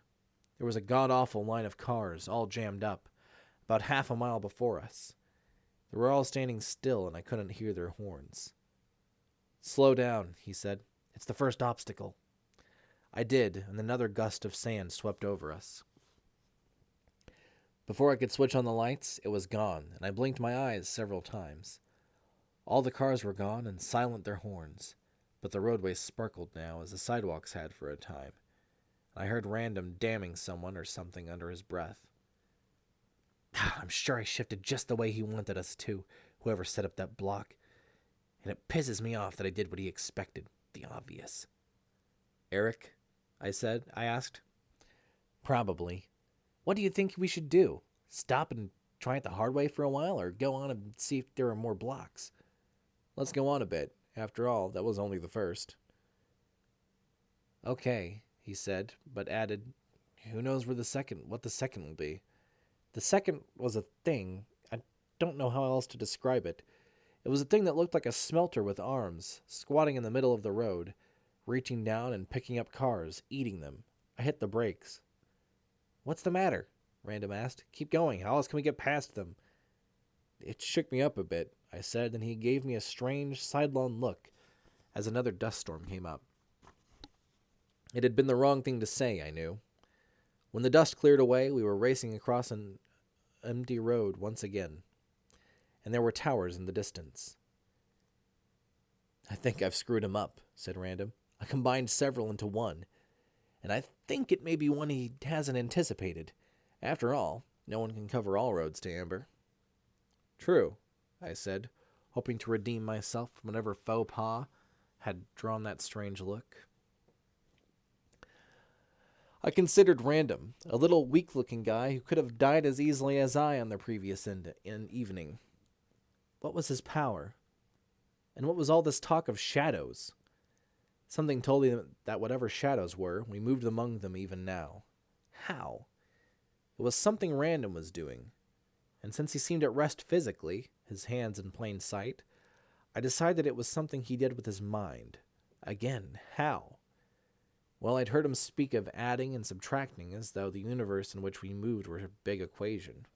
There was a god-awful line of cars, all jammed up, about half a mile before us. They were all standing still, and I couldn't hear their horns. "Slow down," he said. "It's the first obstacle." I did, and another gust of sand swept over us. Before I could switch on the lights, it was gone, and I blinked my eyes several times. All the cars were gone, and silent their horns, but the roadway sparkled now, as the sidewalks had for a time. I heard Random damning someone or something under his breath. "I'm sure I shifted just the way he wanted us to, whoever set up that block. And it pisses me off that I did what he expected, the obvious." "Eric?" I asked. "Probably. What do you think we should do? Stop and try it the hard way for a while, or go on and see if there are more blocks?" "Let's go on a bit. After all, that was only the first." "Okay," he said, but added, "Who knows what the second will be." The second was a thing. I don't know how else to describe it. It was a thing that looked like a smelter with arms, squatting in the middle of the road, reaching down and picking up cars, eating them. I hit the brakes. "What's the matter?" Random asked. "Keep going. How else can we get past them?" "It shook me up a bit," I said, and he gave me a strange, sidelong look as another dust storm came up. It had been the wrong thing to say, I knew. When the dust cleared away, we were racing across an empty road once again, and there were towers in the distance. "I think I've screwed him up," said Random. "I combined several into one, and I think it may be one he hasn't anticipated. After all, no one can cover all roads to Amber. True, I said, hoping to redeem myself from whatever faux pas had drawn that strange look. I considered Random, a little weak-looking guy who could have died as easily as I on the previous evening. What was his power? And what was all this talk of shadows? Something told me that whatever shadows were, we moved among them even now. How? It was something Random was doing. And since he seemed at rest physically, his hands in plain sight, I decided it was something he did with his mind. Again, how? Well, I'd heard him speak of adding and subtracting as though the universe in which we moved were a big equation.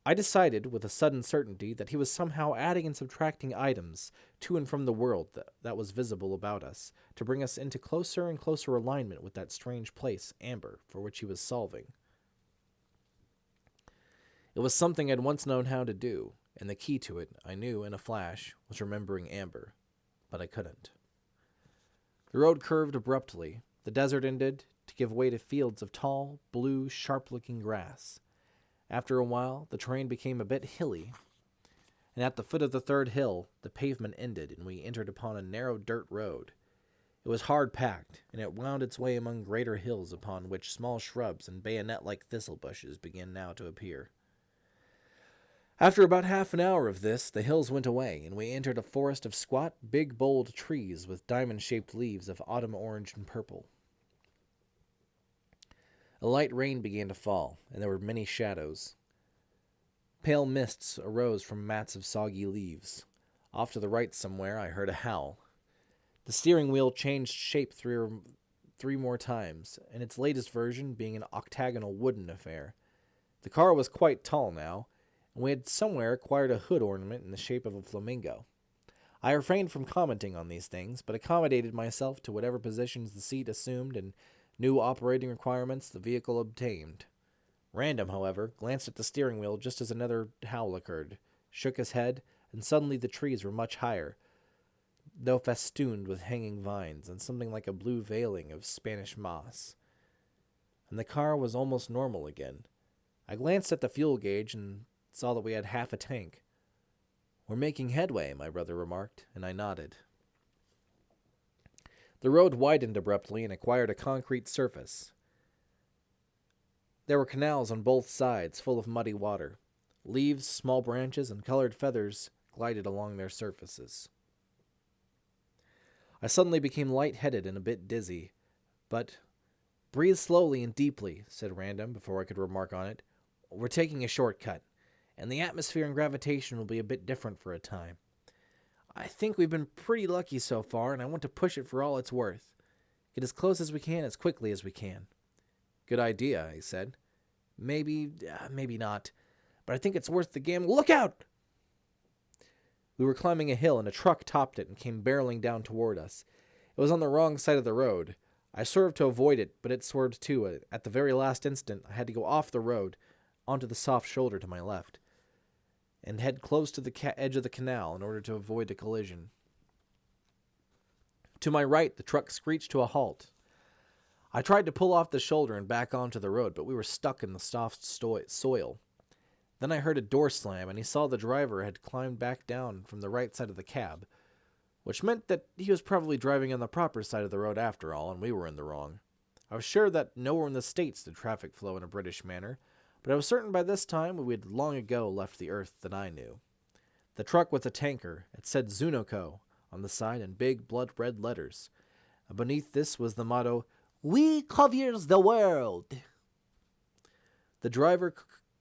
I decided with a sudden certainty that he was somehow adding and subtracting items to and from the world that was visible about us, to bring us into closer and closer alignment with that strange place, Amber, for which he was solving. It was something I'd once known how to do, and the key to it, I knew in a flash, was remembering Amber, but I couldn't. The road curved abruptly. The desert ended to give way to fields of tall, blue, sharp-looking grass. After a while, the terrain became a bit hilly, and at the foot of the third hill, the pavement ended, and we entered upon a narrow dirt road. It was hard-packed, and it wound its way among greater hills upon which small shrubs and bayonet-like thistle bushes began now to appear. After about half an hour of this, the hills went away, and we entered a forest of squat, big, bold trees with diamond-shaped leaves of autumn orange and purple. A light rain began to fall, and there were many shadows. Pale mists arose from mats of soggy leaves. Off to the right somewhere, I heard a howl. The steering wheel changed shape three more times, and its latest version being an octagonal wooden affair. The car was quite tall now, and we had somewhere acquired a hood ornament in the shape of a flamingo. I refrained from commenting on these things, but accommodated myself to whatever positions the seat assumed and new operating requirements the vehicle obtained. Random, however, glanced at the steering wheel just as another howl occurred, shook his head, and suddenly the trees were much higher, though festooned with hanging vines and something like a blue veiling of Spanish moss. And the car was almost normal again. I glanced at the fuel gauge and saw that we had half a tank. "We're making headway," my brother remarked, and I nodded. The road widened abruptly and acquired a concrete surface. There were canals on both sides, full of muddy water. Leaves, small branches, and colored feathers glided along their surfaces. I suddenly became light-headed and a bit dizzy, but "Breathe slowly and deeply," said Random before I could remark on it. "We're taking a shortcut, and the atmosphere and gravitation will be a bit different for a time. I think we've been pretty lucky so far, and I want to push it for all it's worth. Get as close as we can, as quickly as we can." "Good idea," I said. Maybe not, but I think it's worth the gamble. Look out!" We were climbing a hill, and a truck topped it and came barreling down toward us. It was on the wrong side of the road. I swerved to avoid it, but it swerved too. At the very last instant, I had to go off the road, onto the soft shoulder to my left, and head close to the edge of the canal in order to avoid a collision. To my right, the truck screeched to a halt. I tried to pull off the shoulder and back onto the road, but we were stuck in the soft soil. Then I heard a door slam, and he saw the driver had climbed back down from the right side of the cab, which meant that he was probably driving on the proper side of the road after all, and we were in the wrong. I was sure that nowhere in the States did traffic flow in a British manner, but I was certain by this time we had long ago left the earth that I knew. The truck was a tanker. It said Zunoco on the side in big blood-red letters. Beneath this was the motto, "We covers the world." The driver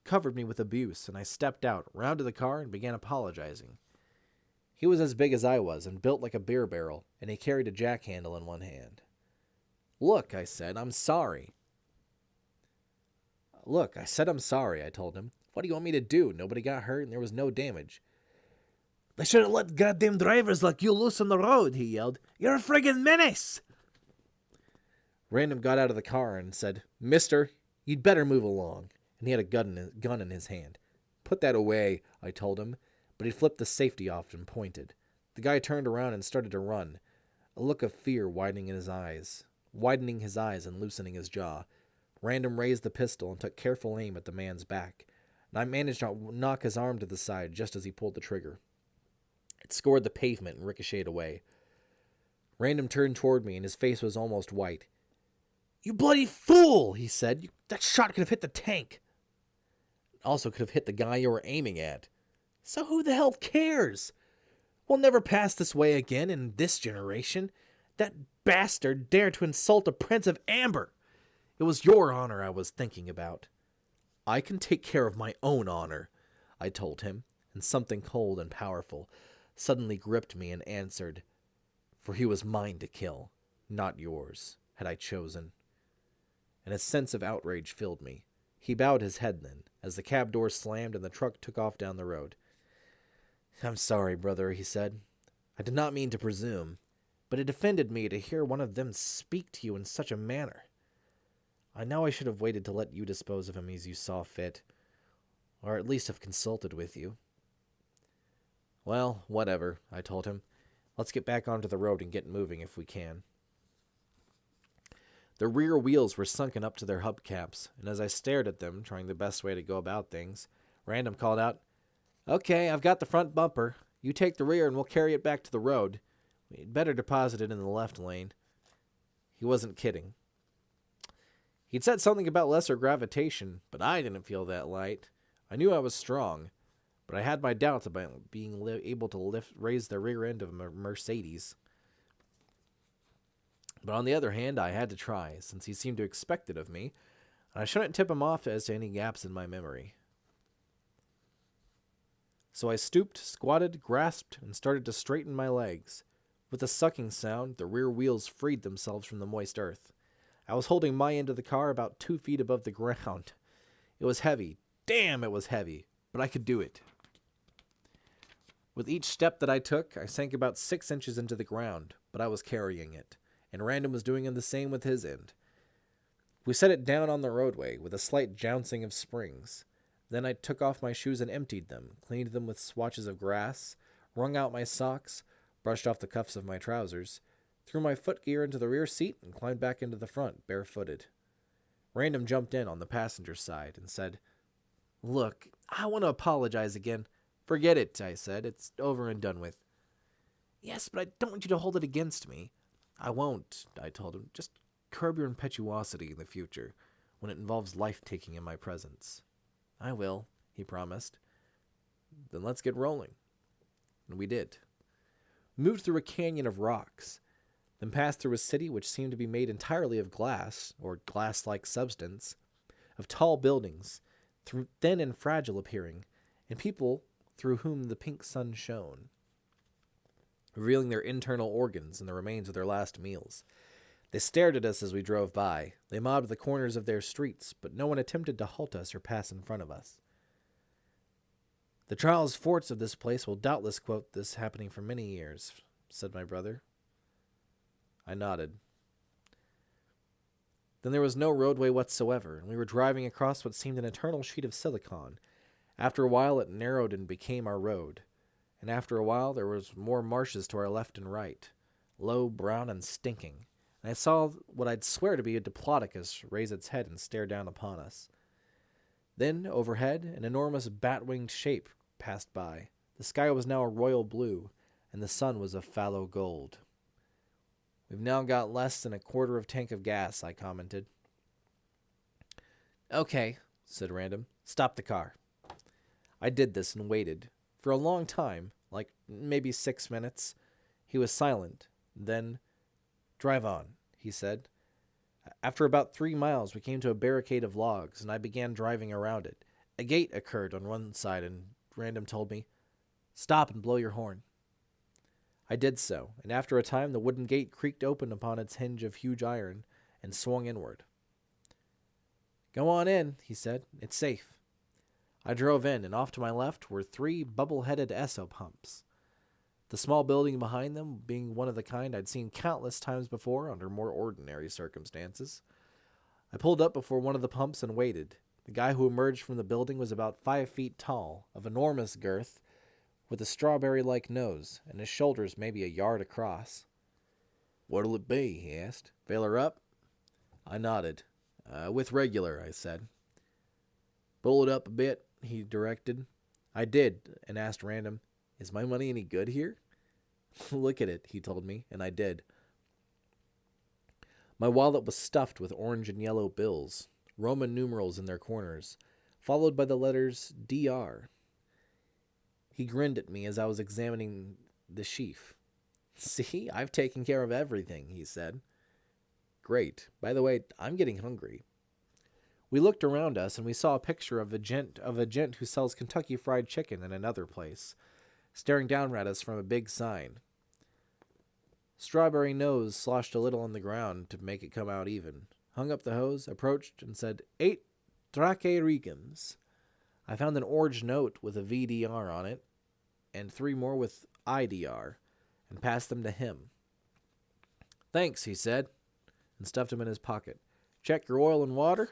covered me with abuse, and I stepped out, rounded the car, and began apologizing. He was as big as I was, and built like a beer barrel, and he carried a jack-handle in one hand. "Look," I said, I'm sorry, I told him. "What do you want me to do? Nobody got hurt, and there was no damage." "They should have let goddamn drivers like you loose on the road," he yelled. "You're a friggin' menace!" Random got out of the car and said, "Mister, you'd better move along." And he had a gun in his hand. "Put that away," I told him, but he flipped the safety off and pointed. The guy turned around and started to run, a look of fear widening his eyes and loosening his jaw. Random raised the pistol and took careful aim at the man's back, and I managed to knock his arm to the side just as he pulled the trigger. It scored the pavement and ricocheted away. Random turned toward me, and his face was almost white. "You bloody fool," he said. "That shot could have hit the tank. Also could have hit the guy you were aiming at. So who the hell cares? We'll never pass this way again in this generation. That bastard dared to insult a Prince of Amber. It was your honor I was thinking about." "I can take care of my own honor," I told him, and something cold and powerful suddenly gripped me and answered, "For he was mine to kill, not yours, had I chosen." And a sense of outrage filled me. He bowed his head then, as the cab door slammed and the truck took off down the road. "I'm sorry, brother," he said. "I did not mean to presume, but it offended me to hear one of them speak to you in such a manner. I know I should have waited to let you dispose of him as you saw fit, or at least have consulted with you." "Well, whatever," I told him. "Let's get back onto the road and get moving if we can." The rear wheels were sunken up to their hubcaps, and as I stared at them, trying the best way to go about things, Random called out, "Okay, I've got the front bumper. You take the rear and we'll carry it back to the road. We'd better deposit it in the left lane." He wasn't kidding. He'd said something about lesser gravitation, but I didn't feel that light. I knew I was strong, but I had my doubts about being able to raise the rear end of a Mercedes. But on the other hand, I had to try, since he seemed to expect it of me, and I shouldn't tip him off as to any gaps in my memory. So I stooped, squatted, grasped, and started to straighten my legs. With a sucking sound, the rear wheels freed themselves from the moist earth. I was holding my end of the car about 2 feet above the ground. It was heavy. Damn, it was heavy. But I could do it. With each step that I took, I sank about 6 inches into the ground, but I was carrying it, and Random was doing the same with his end. We set it down on the roadway with a slight jouncing of springs. Then I took off my shoes and emptied them, cleaned them with swatches of grass, wrung out my socks, brushed off the cuffs of my trousers, threw my footgear into the rear seat, and climbed back into the front, barefooted. Random jumped in on the passenger side and said, "Look, I want to apologize again." "Forget it," I said. "It's over and done with." "Yes, but I don't want you to hold it against me." "I won't," I told him. "Just curb your impetuosity in the future, when it involves life-taking in my presence." "I will," he promised. "Then let's get rolling." And we did. We moved through a canyon of rocks, then passed through a city which seemed to be made entirely of glass, or glass-like substance, of tall buildings, thin and fragile appearing, and people through whom the pink sun shone, revealing their internal organs and the remains of their last meals. They stared at us as we drove by. They mobbed the corners of their streets, but no one attempted to halt us or pass in front of us. "The Charles Forts of this place will doubtless quote this happening for many years," said my brother. I nodded. Then there was no roadway whatsoever, and we were driving across what seemed an eternal sheet of silicon. After a while it narrowed and became our road, and after a while there was more marshes to our left and right, low, brown, and stinking, and I saw what I'd swear to be a diplodocus raise its head and stare down upon us. Then, overhead, an enormous bat-winged shape passed by. The sky was now a royal blue, and the sun was a fallow gold. "We've now got less than a quarter of tank of gas," I commented. "Okay," said Random. "Stop the car." I did this and waited. For a long time, like maybe 6 minutes. He was silent. Then, "Drive on," he said. After about 3 miles, we came to a barricade of logs, and I began driving around it. A gate occurred on one side, and Random told me, "Stop and blow your horn." I did so, and after a time the wooden gate creaked open upon its hinge of huge iron and swung inward. "Go on in," he said. "It's safe." I drove in, and off to my left were 3 bubble-headed Esso pumps, the small building behind them being one of the kind I'd seen countless times before under more ordinary circumstances. I pulled up before one of the pumps and waited. The guy who emerged from the building was about 5 feet tall, of enormous girth, with a strawberry-like nose, and his shoulders maybe a yard across. "What'll it be?" he asked. "Fill her up?" I nodded. With regular, I said. Pull it up a bit, he directed. I did, and asked random, is my money any good here? Look at it, he told me, and I did. My wallet was stuffed with orange and yellow bills, Roman numerals in their corners, followed by the letters DR. He grinned at me as I was examining the sheaf. See, I've taken care of everything, he said. Great. By the way, I'm getting hungry. We looked around us and we saw a picture of a gent who sells Kentucky Fried Chicken in another place, staring down at us from a big sign. Strawberry Nose sloshed a little on the ground to make it come out even, hung up the hose, approached, and said, 8 Drake Regans. I found an orange note with a VDR on it, and 3 more with IDR, and passed them to him. Thanks, he said, and stuffed them in his pocket. Check your oil and water?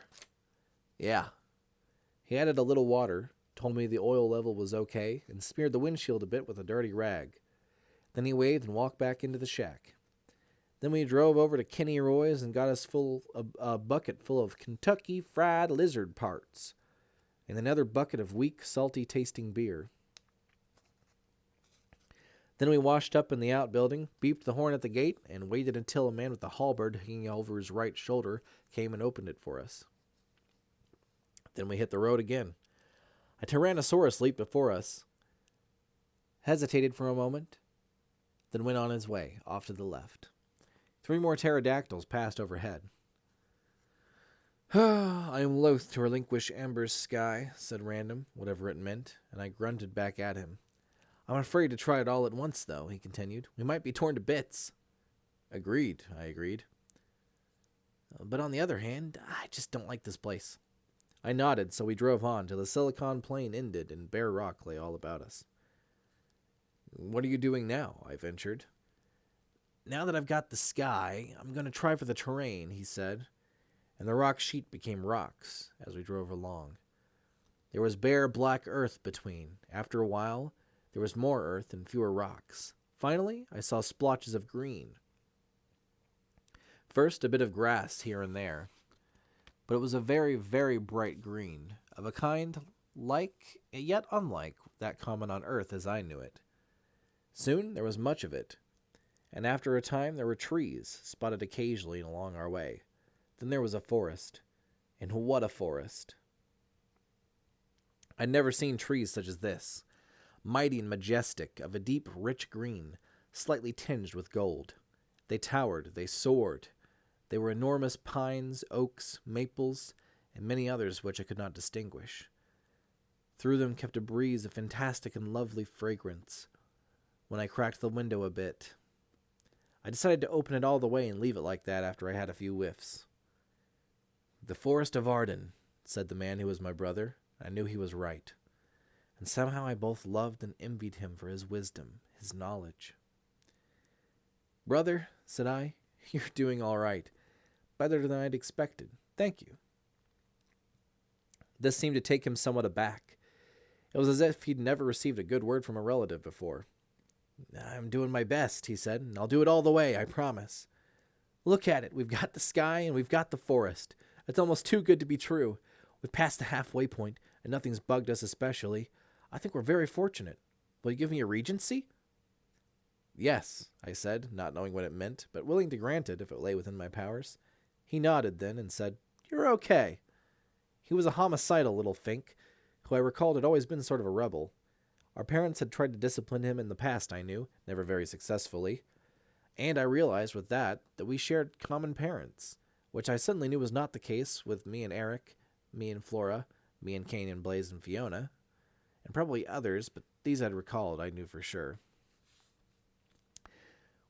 Yeah. He added a little water, told me the oil level was okay, and smeared the windshield a bit with a dirty rag. Then he waved and walked back into the shack. Then we drove over to Kenny Roy's and got us a bucket full of Kentucky Fried Lizard parts, and another bucket of weak, salty-tasting beer. Then we washed up in the outbuilding, beeped the horn at the gate, and waited until a man with a halberd hanging over his right shoulder came and opened it for us. Then we hit the road again. A Tyrannosaurus leaped before us, hesitated for a moment, then went on his way, off to the left. 3 more pterodactyls passed overhead. I am loath to relinquish Amber's sky, said Random, whatever it meant, and I grunted back at him. I'm afraid to try it all at once, though, he continued. We might be torn to bits. Agreed, I agreed. But on the other hand, I just don't like this place. I nodded, so we drove on till the Silicon Plain ended and bare rock lay all about us. What are you doing now? I ventured. Now that I've got the sky, I'm going to try for the terrain, he said, and the rock sheet became rocks as we drove along. There was bare black earth between. After a while, there was more earth and fewer rocks. Finally, I saw splotches of green. First, a bit of grass here and there, but it was a very, very bright green, of a kind like, yet unlike, that common on earth as I knew it. Soon there was much of it, and after a time there were trees, spotted occasionally along our way. Then there was a forest, and what a forest! I'd never seen trees such as this, mighty and majestic, of a deep, rich green, slightly tinged with gold. They towered, they soared. They were enormous pines, oaks, maples, and many others which I could not distinguish. Through them kept a breeze of fantastic and lovely fragrance. When I cracked the window a bit, I decided to open it all the way and leave it like that after I had a few whiffs. The forest of Arden, said the man who was my brother. I knew he was right. And somehow I both loved and envied him for his wisdom, his knowledge. Brother, said I, you're doing all right. Better than I'd expected. Thank you. This seemed to take him somewhat aback. It was as if he'd never received a good word from a relative before. I'm doing my best, he said, and I'll do it all the way, I promise. Look at it. We've got the sky and we've got the forest. It's almost too good to be true. We've passed the halfway point, and nothing's bugged us especially. I think we're very fortunate. Will you give me a regency? Yes, I said, not knowing what it meant, but willing to grant it if it lay within my powers. He nodded then and said, You're okay. He was a homicidal little fink, who I recalled had always been sort of a rebel. Our parents had tried to discipline him in the past, I knew, never very successfully. And I realized with that we shared common parents, which I suddenly knew was not the case with me and Eric, me and Flora, me and Kane and Blaze and Fiona, and probably others, but these I'd recalled, I knew for sure.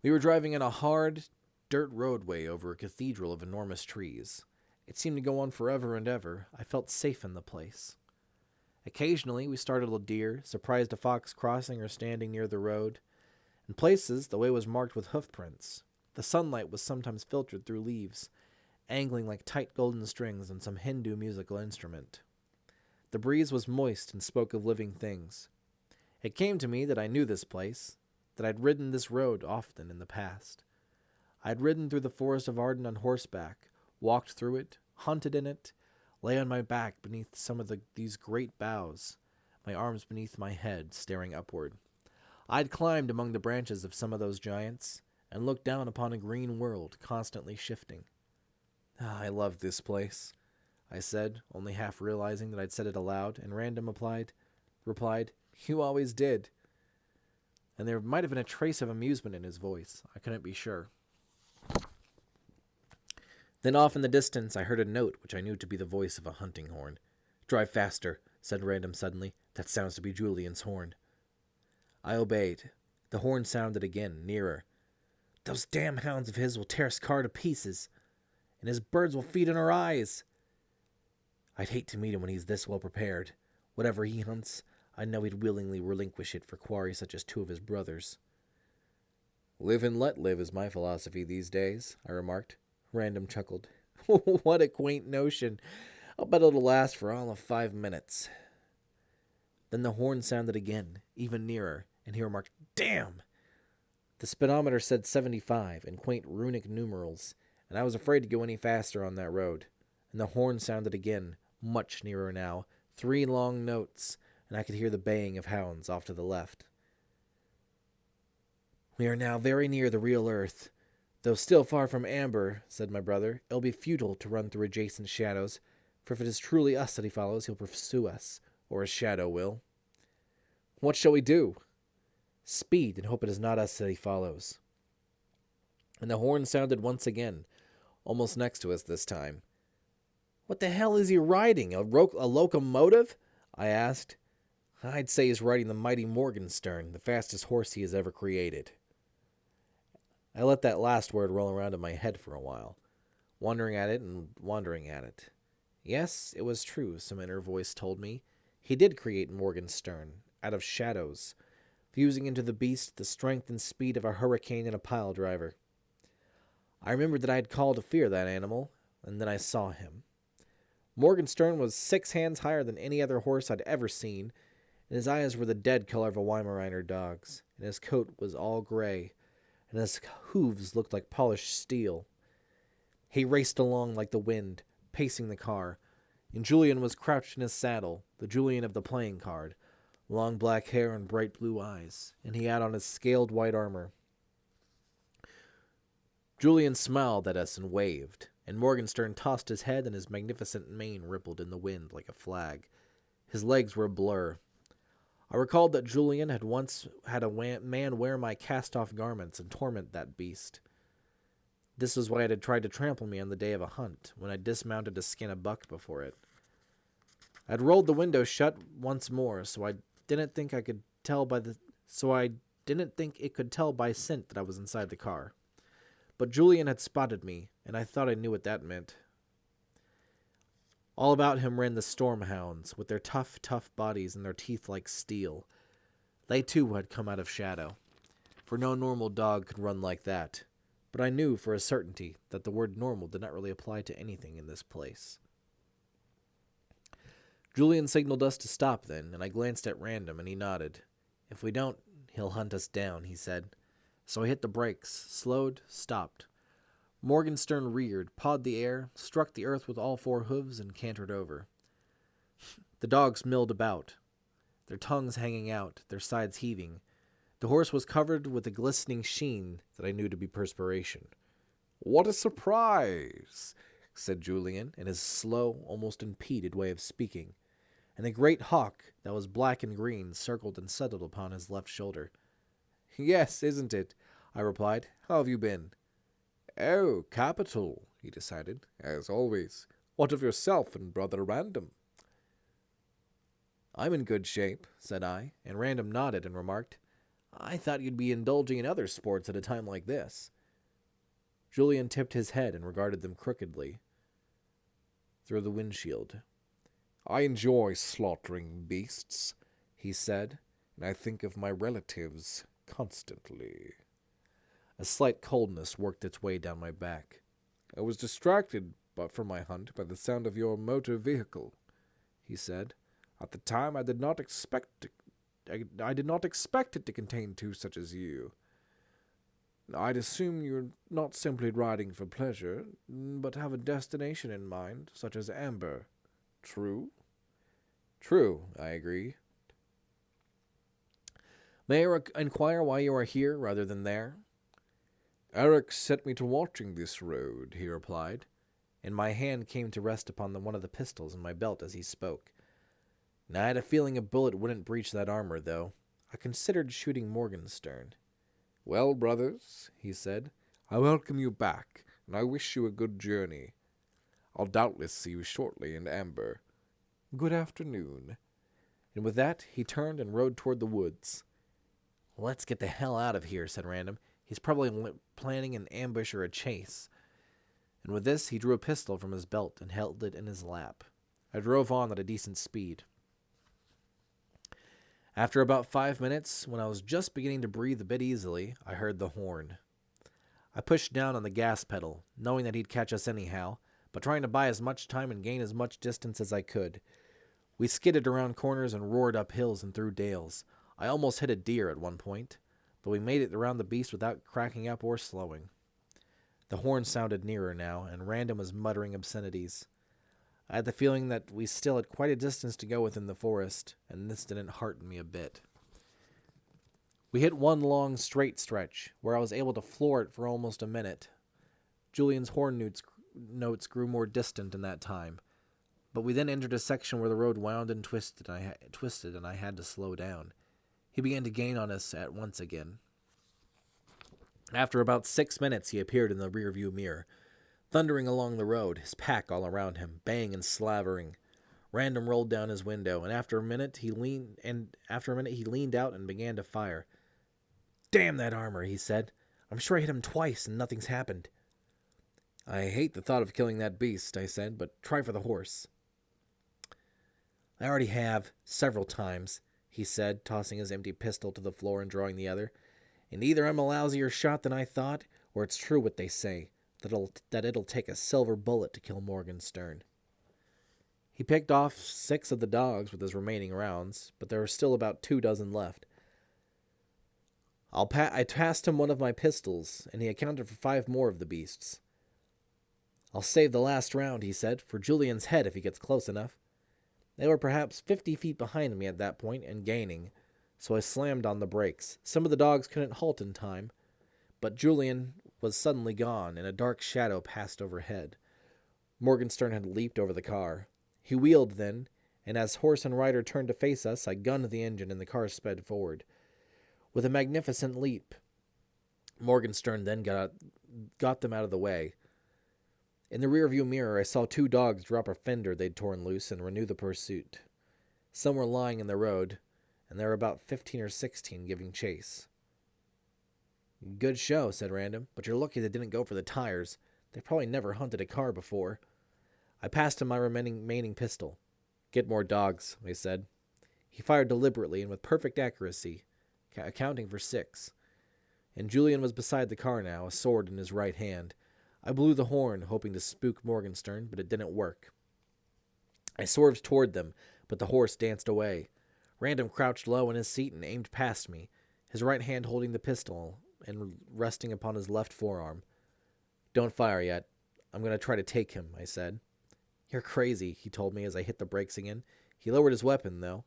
We were driving in a hard, dirt roadway over a cathedral of enormous trees. It seemed to go on forever and ever. I felt safe in the place. Occasionally, we startled a deer, surprised a fox crossing or standing near the road. In places, the way was marked with hoof prints. The sunlight was sometimes filtered through leaves, angling like tight golden strings on some Hindu musical instrument. The breeze was moist and spoke of living things. It came to me that I knew this place, that I'd ridden this road often in the past. I'd ridden through the forest of Arden on horseback, walked through it, hunted in it, lay on my back beneath some of these great boughs, my arms beneath my head, staring upward. I'd climbed among the branches of some of those giants, and looked down upon a green world constantly shifting. I love this place, I said, only half realizing that I'd said it aloud, and Random replied, You always did. And there might have been a trace of amusement in his voice. I couldn't be sure. Then off in the distance I heard a note which I knew to be the voice of a hunting horn. Drive faster, said Random suddenly. That sounds to be Julian's horn. I obeyed. The horn sounded again, nearer. Those damn hounds of his will tear his car to pieces, and his birds will feed on our eyes. I'd hate to meet him when he's this well prepared. Whatever he hunts, I know he'd willingly relinquish it for quarry such as 2 of his brothers. Live and let live is my philosophy these days, I remarked. Random chuckled. What a quaint notion. I'll bet it'll last for all of 5 minutes. Then the horn sounded again, even nearer, and he remarked, Damn! The speedometer said 75 in quaint runic numerals, and I was afraid to go any faster on that road. And the horn sounded again, much nearer now, 3 long notes, and I could hear the baying of hounds off to the left. We are now very near the real earth. Though still far from amber, said my brother, it'll be futile to run through adjacent shadows, for if it is truly us that he follows, he'll pursue us, or a shadow will. What shall we do? Speed, and hope it is not us that he follows. And the horn sounded once again, almost next to us this time. What the hell is he riding? A locomotive? I asked. I'd say he's riding the mighty Morgenstern, the fastest horse he has ever created. I let that last word roll around in my head for a while, wondering at it and wondering at it. Yes, it was true, some inner voice told me. He did create Morgenstern, out of shadows, fusing into the beast the strength and speed of a hurricane and a pile driver. I remembered that I had called to fear that animal, and then I saw him. Morgenstern was 6 hands higher than any other horse I'd ever seen, and his eyes were the dead color of a Weimaraner dog's, and his coat was all gray, and his hooves looked like polished steel. He raced along like the wind, pacing the car, and Julian was crouched in his saddle, the Julian of the playing card, long black hair and bright blue eyes, and he had on his scaled white armor. Julian smiled at us and waved, and Morgenstern tossed his head and his magnificent mane rippled in the wind like a flag. His legs were a blur. I recalled that Julian had once had a man wear my cast-off garments and torment that beast. This was why it had tried to trample me on the day of a hunt, when I dismounted to skin a buck before it. I'd rolled the window shut once more, so I didn't think it could tell by scent that I was inside the car. But Julian had spotted me, and I thought I knew what that meant. All about him ran the storm hounds, with their tough bodies and their teeth like steel. They too had come out of shadow, for no normal dog could run like that. But I knew for a certainty that the word normal did not really apply to anything in this place. Julian signaled us to stop then, and I glanced at Random, and he nodded. If we don't, he'll hunt us down, he said. So I hit the brakes, slowed, stopped. Morgenstern reared, pawed the air, struck the earth with all 4 hooves, and cantered over. The dogs milled about, their tongues hanging out, their sides heaving. The horse was covered with a glistening sheen that I knew to be perspiration. What a surprise, said Julian, in his slow, almost impeded way of speaking, and a great hawk that was black and green circled and settled upon his left shoulder. Yes, isn't it? I replied. How have you been? Oh, capital, he decided, as always. What of yourself and Brother Random? I'm in good shape, said I, and Random nodded and remarked, I thought you'd be indulging in other sports at a time like this. Julian tipped his head and regarded them crookedly through the windshield. I enjoy slaughtering beasts, he said, and I think of my relatives constantly. A slight coldness worked its way down my back. I was distracted from my hunt by the sound of your motor vehicle, he said. At the time I did not expect it to contain 2 such as you. I'd assume you're not simply riding for pleasure, but have a destination in mind, such as Amber. True? True, I agree. May I inquire why you are here rather than there? Eric set me to watching this road, he replied, and my hand came to rest upon one of the pistols in my belt as he spoke. I had a feeling a bullet wouldn't breach that armor, though. I considered shooting Morgenstern. Well, brothers, he said, I welcome you back, and I wish you a good journey. I'll doubtless see you shortly in Amber. Good afternoon. And with that, he turned and rode toward the woods. Let's get the hell out of here, said Random. He's probably planning an ambush or a chase. And with this, he drew a pistol from his belt and held it in his lap. I drove on at a decent speed. After about 5 minutes, when I was just beginning to breathe a bit easily, I heard the horn. I pushed down on the gas pedal, knowing that he'd catch us anyhow, but trying to buy as much time and gain as much distance as I could. We skidded around corners and roared up hills and through dales. I almost hit a deer at one point, but we made it around the beast without cracking up or slowing. The horn sounded nearer now, and Random was muttering obscenities. I had the feeling that we still had quite a distance to go within the forest, and this didn't hearten me a bit. We hit one long straight stretch, where I was able to floor it for almost a minute. Julian's horn notes grew more distant in that time, but we then entered a section where the road wound and twisted, and I had to slow down. He began to gain on us at once again. After about 6 minutes, he appeared in the rearview mirror, thundering along the road, his pack all around him, baying and slavering. Random rolled down his window, and after a minute he leaned out and began to fire. Damn that armor, he said. I'm sure I hit him twice and nothing's happened. I hate the thought of killing that beast, I said, but try for the horse. I already have, several times, he said, tossing his empty pistol to the floor and drawing the other. And either I'm a lousier shot than I thought, or it's true what they say, that it'll take a silver bullet to kill Morgenstern. He picked off 6 of the dogs with his remaining rounds, but there were still about 24 left. I passed him one of my pistols, and he accounted for 5 more of the beasts. I'll save the last round, he said, for Julian's head if he gets close enough. They were perhaps 50 feet behind me at that point and gaining, so I slammed on the brakes. Some of the dogs couldn't halt in time, but Julian was suddenly gone, and a dark shadow passed overhead. Morgenstern had leaped over the car. He wheeled then, and as horse and rider turned to face us, I gunned the engine and the car sped forward. With a magnificent leap, Morgenstern then got them out of the way. In the rearview mirror, I saw 2 dogs drop a fender they'd torn loose and renew the pursuit. Some were lying in the road, and there were about 15 or 16 giving chase. Good show, said Random, but you're lucky they didn't go for the tires. They've probably never hunted a car before. I passed him my remaining pistol. Get more dogs, I said. He fired deliberately and with perfect accuracy, accounting for 6. And Julian was beside the car now, a sword in his right hand. I blew the horn, hoping to spook Morgenstern, but it didn't work. I swerved toward them, but the horse danced away. Random crouched low in his seat and aimed past me, his right hand holding the pistol and resting upon his left forearm. Don't fire yet. I'm going to try to take him, I said. You're crazy, he told me as I hit the brakes again. He lowered his weapon, though.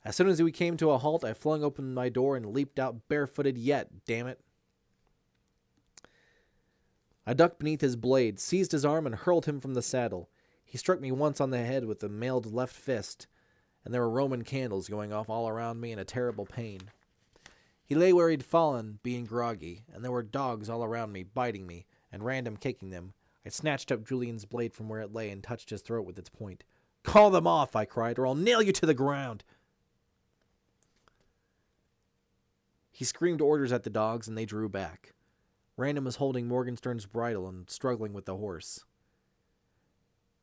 As soon as we came to a halt, I flung open my door and leaped out barefooted yet, damn it. I ducked beneath his blade, seized his arm, and hurled him from the saddle. He struck me once on the head with the mailed left fist, and there were Roman candles going off all around me in a terrible pain. He lay where he'd fallen, being groggy, and there were dogs all around me, biting me, and Random kicking them. I snatched up Julian's blade from where it lay and touched his throat with its point. Call them off, I cried, or I'll nail you to the ground. He screamed orders at the dogs, and they drew back. Random was holding Morgenstern's bridle and struggling with the horse.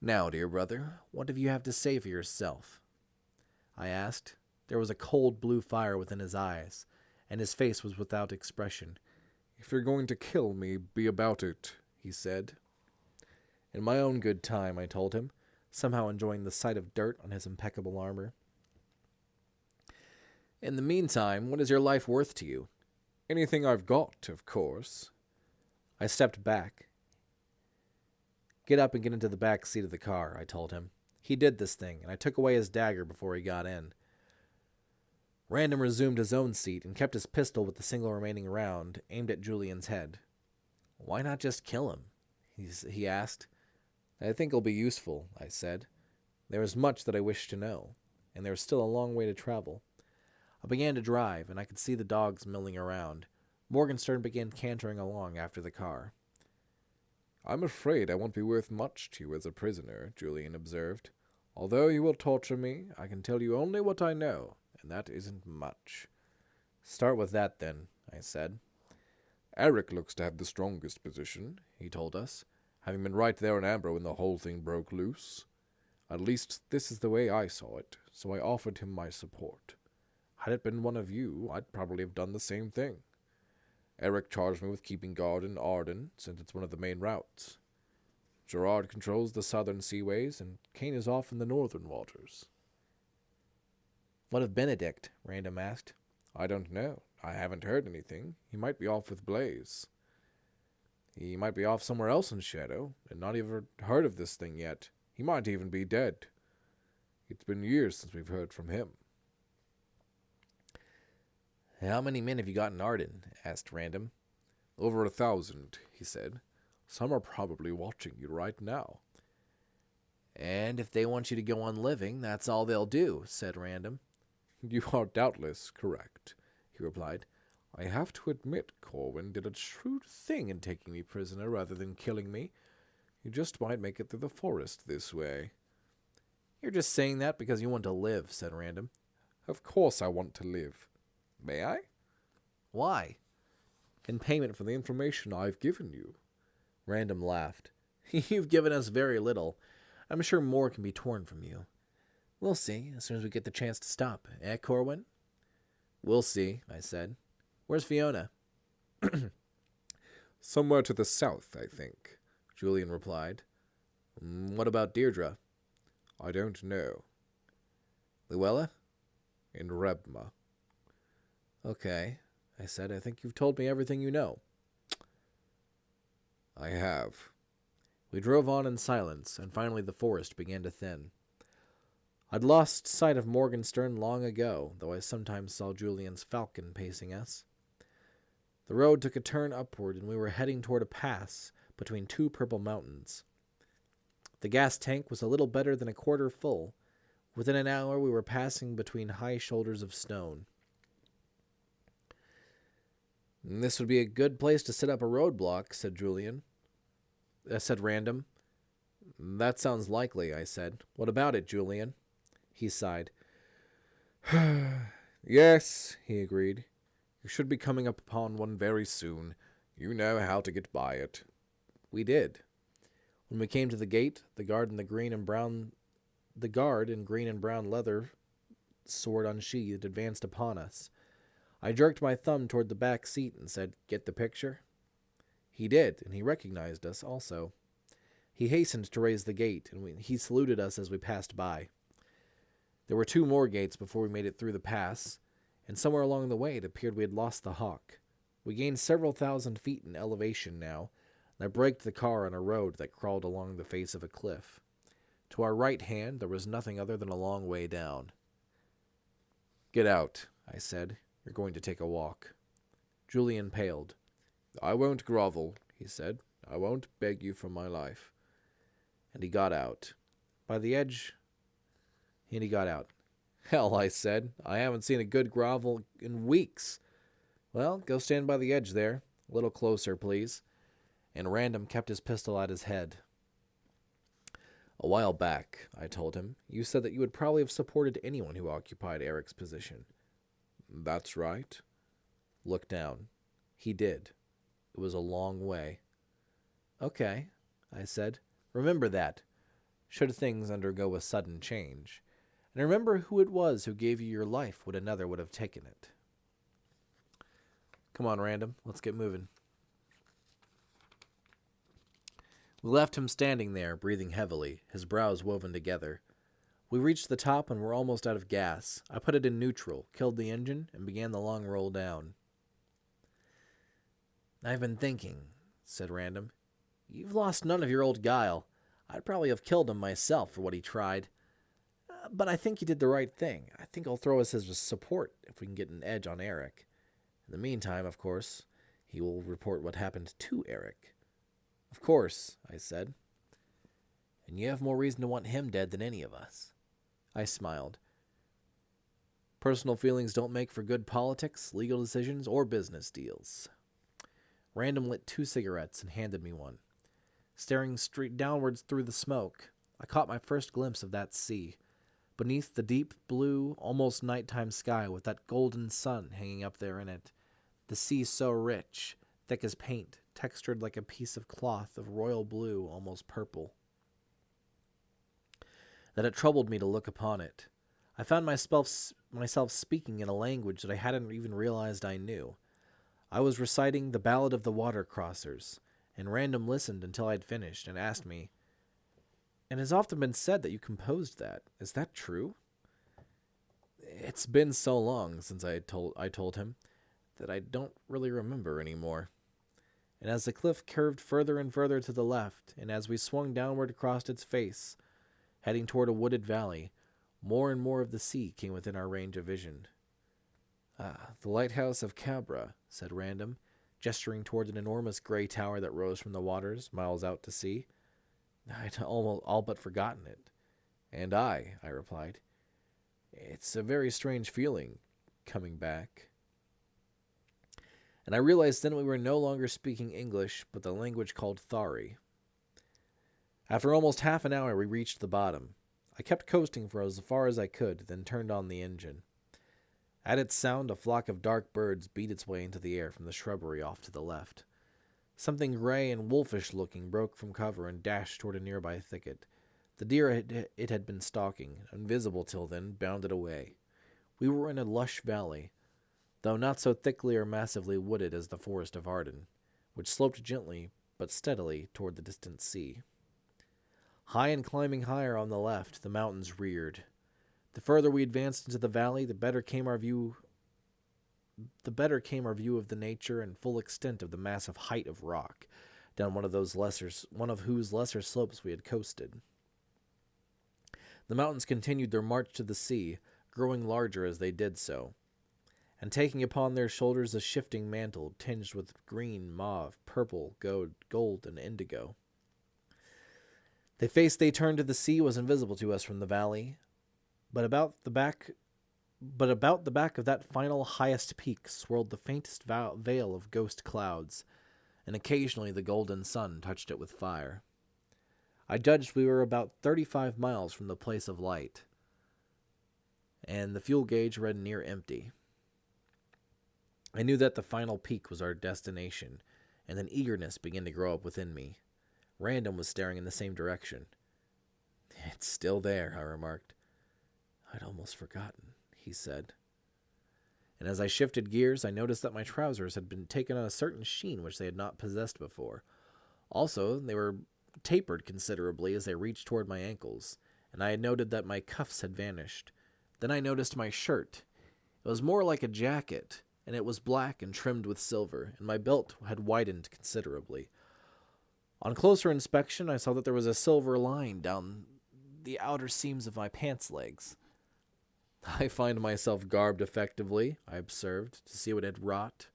Now, dear brother, what have you to say for yourself? I asked. There was a cold blue fire within his eyes, and his face was without expression. If you're going to kill me, be about it, he said. In my own good time, I told him, somehow enjoying the sight of dirt on his impeccable armor. In the meantime, what is your life worth to you? Anything I've got, of course. I stepped back. Get up and get into the back seat of the car, I told him. He did this thing, and I took away his dagger before he got in. Random resumed his own seat and kept his pistol with the single remaining round aimed at Julian's head. Why not just kill him? He asked. I think it'll be useful, I said. There is much that I wish to know, and there is still a long way to travel. I began to drive, and I could see the dogs milling around. Morgenstern began cantering along after the car. I'm afraid I won't be worth much to you as a prisoner, Julian observed. Although you will torture me, I can tell you only what I know, and that isn't much. Start with that, then, I said. Eric looks to have the strongest position, he told us, having been right there in Amber when the whole thing broke loose. At least this is the way I saw it, so I offered him my support. Had it been one of you, I'd probably have done the same thing. Eric charged me with keeping guard in Arden, since it's one of the main routes. Gerard controls the southern seaways, and Kane is off in the northern waters. What of Benedict? Random asked. I don't know. I haven't heard anything. He might be off with Blaze. He might be off somewhere else in Shadow, and not even heard of this thing yet. He might even be dead. It's been years since we've heard from him. How many men have you got in Arden? Asked Random. Over 1,000, he said. Some are probably watching you right now. And if they want you to go on living, that's all they'll do, said Random. You are doubtless correct, he replied. I have to admit Corwin did a shrewd thing in taking me prisoner rather than killing me. You just might make it through the forest this way. You're just saying that because you want to live, said Random. Of course I want to live. May I? Why? In payment for the information I've given you. Random laughed. You've given us very little. I'm sure more can be torn from you. We'll see, as soon as we get the chance to stop. Eh, Corwin? We'll see, I said. Where's Fiona? Somewhere to the south, I think, Julian replied. What about Deirdre? I don't know. Luella? In Rebma. Okay, I said. I think you've told me everything you know. I have. We drove on in silence, and finally the forest began to thin. I'd lost sight of Morgenstern long ago, though I sometimes saw Julian's falcon pacing us. The road took a turn upward, and we were heading toward a pass between two purple mountains. The gas tank was a little better than a quarter full. Within an hour we were passing between high shoulders of stone. This would be a good place to set up a roadblock, said Random. That sounds likely, I said. What about it, Julian? He sighed. Yes, he agreed. You should be coming upon one very soon. You know how to get by it. We did. When we came to the gate, the guard in green and brown leather sword unsheathed advanced upon us. I jerked my thumb toward the back seat and said, Get the picture? He did, and he recognized us also. He hastened to raise the gate, and he saluted us as we passed by. There were 2 more gates before we made it through the pass, and somewhere along the way it appeared we had lost the hawk. We gained several thousand feet in elevation now, and I braked the car on a road that crawled along the face of a cliff. To our right hand there was nothing other than a long way down. Get out, I said. You're going to take a walk. Julian paled. I won't grovel, he said. I won't beg you for my life. And he got out. He got out. Hell, I said. I haven't seen a good grovel in weeks. Well, go stand by the edge there. A little closer, please. And Random kept his pistol at his head. A while back, I told him, you said that you would probably have supported anyone who occupied Eric's position. That's right. Look down. He did. It was a long way. Okay, I said. Remember that, should things undergo a sudden change. And remember who it was who gave you your life when another would have taken it. Come on, Random. Let's get moving. We left him standing there, breathing heavily, his brows woven together. We reached the top and were almost out of gas. I put it in neutral, killed the engine, and began the long roll down. I've been thinking, said Random. You've lost none of your old guile. I'd probably have killed him myself for what he tried. But I think he did the right thing. I think he'll throw us his support if we can get an edge on Eric. In the meantime, of course, he will report what happened to Eric. Of course, I said. And you have more reason to want him dead than any of us. I smiled. Personal feelings don't make for good politics, legal decisions, or business deals. Random lit 2 cigarettes and handed me one. Staring straight downwards through the smoke, I caught my first glimpse of that sea, beneath the deep blue, almost nighttime sky with that golden sun hanging up there in it. The sea so rich, thick as paint, textured like a piece of cloth of royal blue, almost purple, that it troubled me to look upon it. I found myself speaking in a language that I hadn't even realized I knew. I was reciting the Ballad of the Water Crossers, and Random listened until I'd finished and asked me, "And it has often been said that you composed that. Is that true?" It's been so long since I told him that I don't really remember anymore. And as the cliff curved further and further to the left, and as we swung downward across its face, heading toward a wooded valley, more and more of the sea came within our range of vision. "Ah, the lighthouse of Cabra," said Random, gesturing toward an enormous gray tower that rose from the waters, miles out to sea. I'd all but forgotten it. "And I replied. "It's a very strange feeling, coming back." And I realized then we were no longer speaking English, but the language called Thari. After almost half an hour, we reached the bottom. I kept coasting for as far as I could, then turned on the engine. At its sound, a flock of dark birds beat its way into the air from the shrubbery off to the left. Something gray and wolfish-looking broke from cover and dashed toward a nearby thicket. The deer it had been stalking, invisible till then, bounded away. We were in a lush valley, though not so thickly or massively wooded as the forest of Arden, which sloped gently but steadily toward the distant sea. High and climbing higher on the left, the mountains reared. The further we advanced into the valley, the better came our view of the nature and full extent of the massive height of rock, down one of whose lesser slopes we had coasted. The mountains continued their march to the sea, growing larger as they did so, and taking upon their shoulders a shifting mantle tinged with green, mauve, purple, gold, and indigo. The face they turned to the sea was invisible to us from the valley, but about the back of that final highest peak swirled the faintest veil of ghost clouds, and occasionally the golden sun touched it with fire. I judged we were about 35 miles from the place of light, and the fuel gauge read near empty. I knew that the final peak was our destination, and an eagerness began to grow up within me. Random was staring in the same direction. "It's still there," I remarked. "I'd almost forgotten," he said. And as I shifted gears, I noticed that my trousers had been taken on a certain sheen which they had not possessed before. Also, they were tapered considerably as they reached toward my ankles, and I had noted that my cuffs had vanished. Then I noticed my shirt. It was more like a jacket, and it was black and trimmed with silver, and my belt had widened considerably. On closer inspection, I saw that there was a silver line down the outer seams of my pants legs. "I find myself garbed effectively," I observed, to see what had wrought.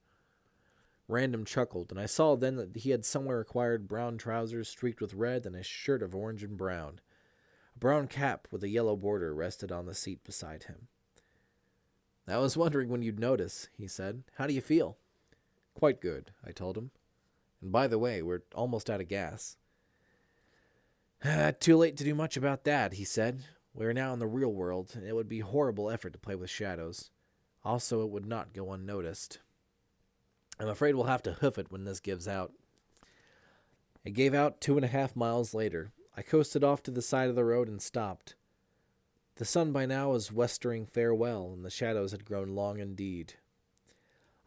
Random chuckled, and I saw then that he had somewhere acquired brown trousers streaked with red and a shirt of orange and brown. A brown cap with a yellow border rested on the seat beside him. "I was wondering when you'd notice," he said. "How do you feel?" "Quite good," I told him. "And by the way, we're almost out of gas." "Too late to do much about that," he said. "We are now in the real world, and it would be horrible effort to play with shadows. Also, it would not go unnoticed. I'm afraid we'll have to hoof it when this gives out." It gave out 2.5 miles later. I coasted off to the side of the road and stopped. The sun by now was westering farewell, and the shadows had grown long indeed.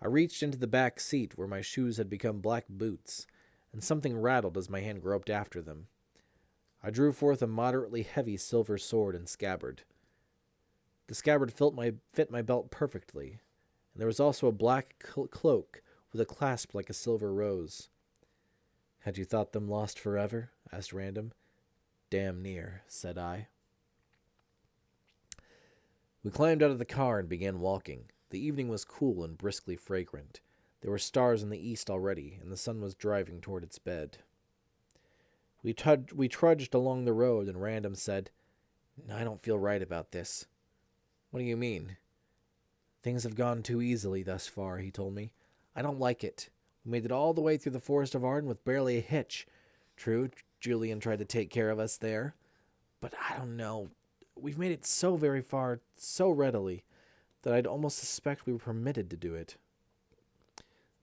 I reached into the back seat where my shoes had become black boots, and something rattled as my hand groped after them. I drew forth a moderately heavy silver sword and scabbard. The scabbard fit my belt perfectly, and there was also a black cloak with a clasp like a silver rose. Had you thought them lost forever? Asked Random. Damn near, said I. We climbed out of the car and began walking. The evening was cool and briskly fragrant. There were stars in the east already, and the sun was driving toward its bed. We trudged along the road, and Random said, I don't feel right about this. What do you mean? Things have gone too easily thus far, he told me. I don't like it. We made it all the way through the forest of Arden with barely a hitch. True, Julian tried to take care of us there. But I don't know. We've made it so very far, so readily, that I'd almost suspect we were permitted to do it.